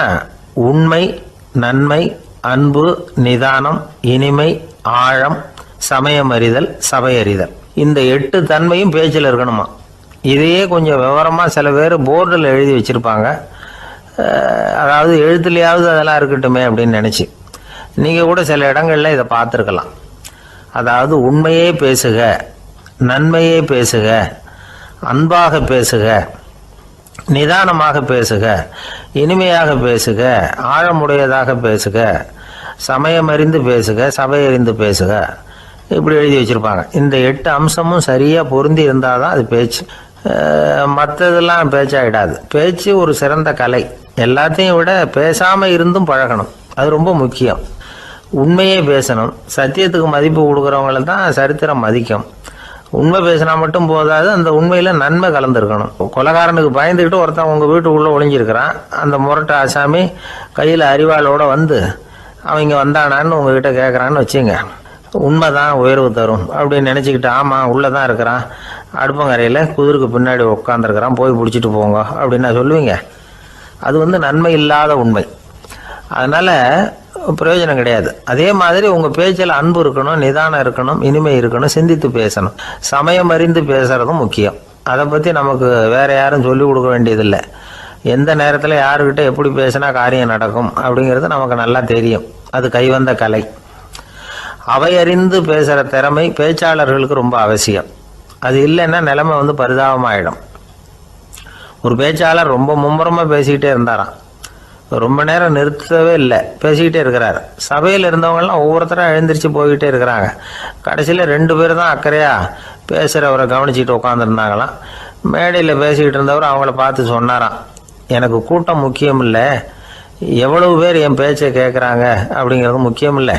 S1: உண்மை, நன்மை, அன்பு, நிதானம், இனிமை, ஆழம், சமயம் அறிதல், சபையறிதல். இந்த 8 தன்மையும் பேச்சில் இருக்கணுமா. இதையே கொஞ்சம் விவரமாக சில பேர் போர்டில் எழுதி வச்சுருப்பாங்க. அதாவது எழுத்துலையாவது அதெல்லாம் இருக்கட்டுமே அப்படின்னு நினச்சி நீங்கள் கூட சில இடங்களில் இதை பார்த்துருக்கலாம். அதாவது உண்மையே பேசுக, நன்மையே பேசுக, அன்பாக பேசுக, நிதானமாக பேசுக, இனிமையாக பேசுக, ஆழமுடையதாக பேசுக, சமயமறிந்து பேசுக, சபையறிந்து பேசுக, இப்படி எழுதி வச்சுருப்பாங்க. இந்த 8 அம்சமும் சரியாக பொருந்தி இருந்தால் தான் அது பேச்சு. மற்றதெல்லாம் பேச்சாகிடாது. பேச்சு ஒரு சிறந்த கலை. எல்லாத்தையும் விட பேசாமல் இருந்தும் பழகணும், அது ரொம்ப முக்கியம். உண்மையே பேசணும். சத்தியத்துக்கு மதிப்பு கொடுக்குறவங்கள தான் சரித்திரம் மதிக்கும். உண்மை பேசினா மட்டும் போதாது, அந்த உண்மையில் நன்மை கலந்துருக்கணும். கொலைகாரனுக்கு பயந்துக்கிட்டு ஒருத்தன் உங்கள் வீட்டுக்குள்ளே ஒளிஞ்சிருக்கிறான். அந்த முரட்டு ஆசாமி கையில் அறிவாளோடு வந்து அவங்க வந்தானான்னு உங்ககிட்ட கேட்குறான்னு வச்சுங்க. உண்மை தான் உயர்வு தரும் அப்படின்னு நினச்சிக்கிட்டு, ஆமாம் உள்ளே தான் இருக்கிறான், அடுப்பங்கரையில் குதிருக்கு பின்னாடி உட்காந்துருக்கிறான், போய் பிடிச்சிட்டு போங்க அப்படின்னா சொல்லுவீங்க? அது நன்மை இல்லாத உண்மை. அதனால் பிரயோஜனம் கிடையாது. அதே மாதிரி உங்கள் பேச்சில் அன்பு இருக்கணும், நிதானம் இருக்கணும், இனிமை இருக்கணும், சிந்தித்து பேசணும், சமயம் அறிந்து பேசுகிறதும் முக்கியம். அதை பற்றி நமக்கு வேறு யாரும் சொல்லிக் கொடுக்க வேண்டியதில்லை. எந்த நேரத்தில் யாருக்கிட்ட எப்படி பேசினா காரியம் நடக்கும் அப்படிங்கிறது நமக்கு நல்லா தெரியும். அது கைவந்த கலை. அவையறிந்து பேசுகிற திறமை பேச்சாளர்களுக்கு ரொம்ப அவசியம். அது இல்லைன்னா நிலைமை பரிதாபமாயிடும். ஒரு பேச்சாளர் ரொம்ப மும்முரமாக பேசிக்கிட்டே இருந்தாராம். ரொம்ப நேரம் நிறுத்தவே இல்லை, பேசிக்கிட்டே இருக்கிறார். சபையில் இருந்தவங்கெல்லாம் ஒவ்வொருத்தராக எழுந்திரிச்சு போய்கிட்டே இருக்கிறாங்க. கடைசியில் 2 பேர் தான் அக்கறையாக பேசுகிறவரை கவனிச்சிட்டு உட்காந்துருந்தாங்களாம். மேடையில் பேசிக்கிட்டு இருந்தவர் அவங்கள பார்த்து சொன்னாராம், எனக்கு கூட்டம் முக்கியம் இல்லை, எவ்வளவு பேர் என் பேச்சை கேட்குறாங்க அப்படிங்கிறது முக்கியம் இல்லை.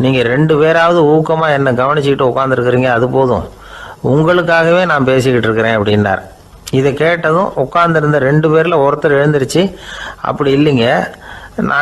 S1: நீங்கள் 2 பேராவது ஊக்கமாக என்னை கவனிச்சிக்கிட்டு உட்காந்துருக்குறீங்க, அது போதும். உங்களுக்காகவே நான் பேசிக்கிட்டு இருக்கிறேன் அப்படின்னார். இதை கேட்டதும் உட்காந்துருந்த 2 பேரில் ஒருத்தர் எழுந்திருச்சு, அப்படி இல்லைங்க, நான்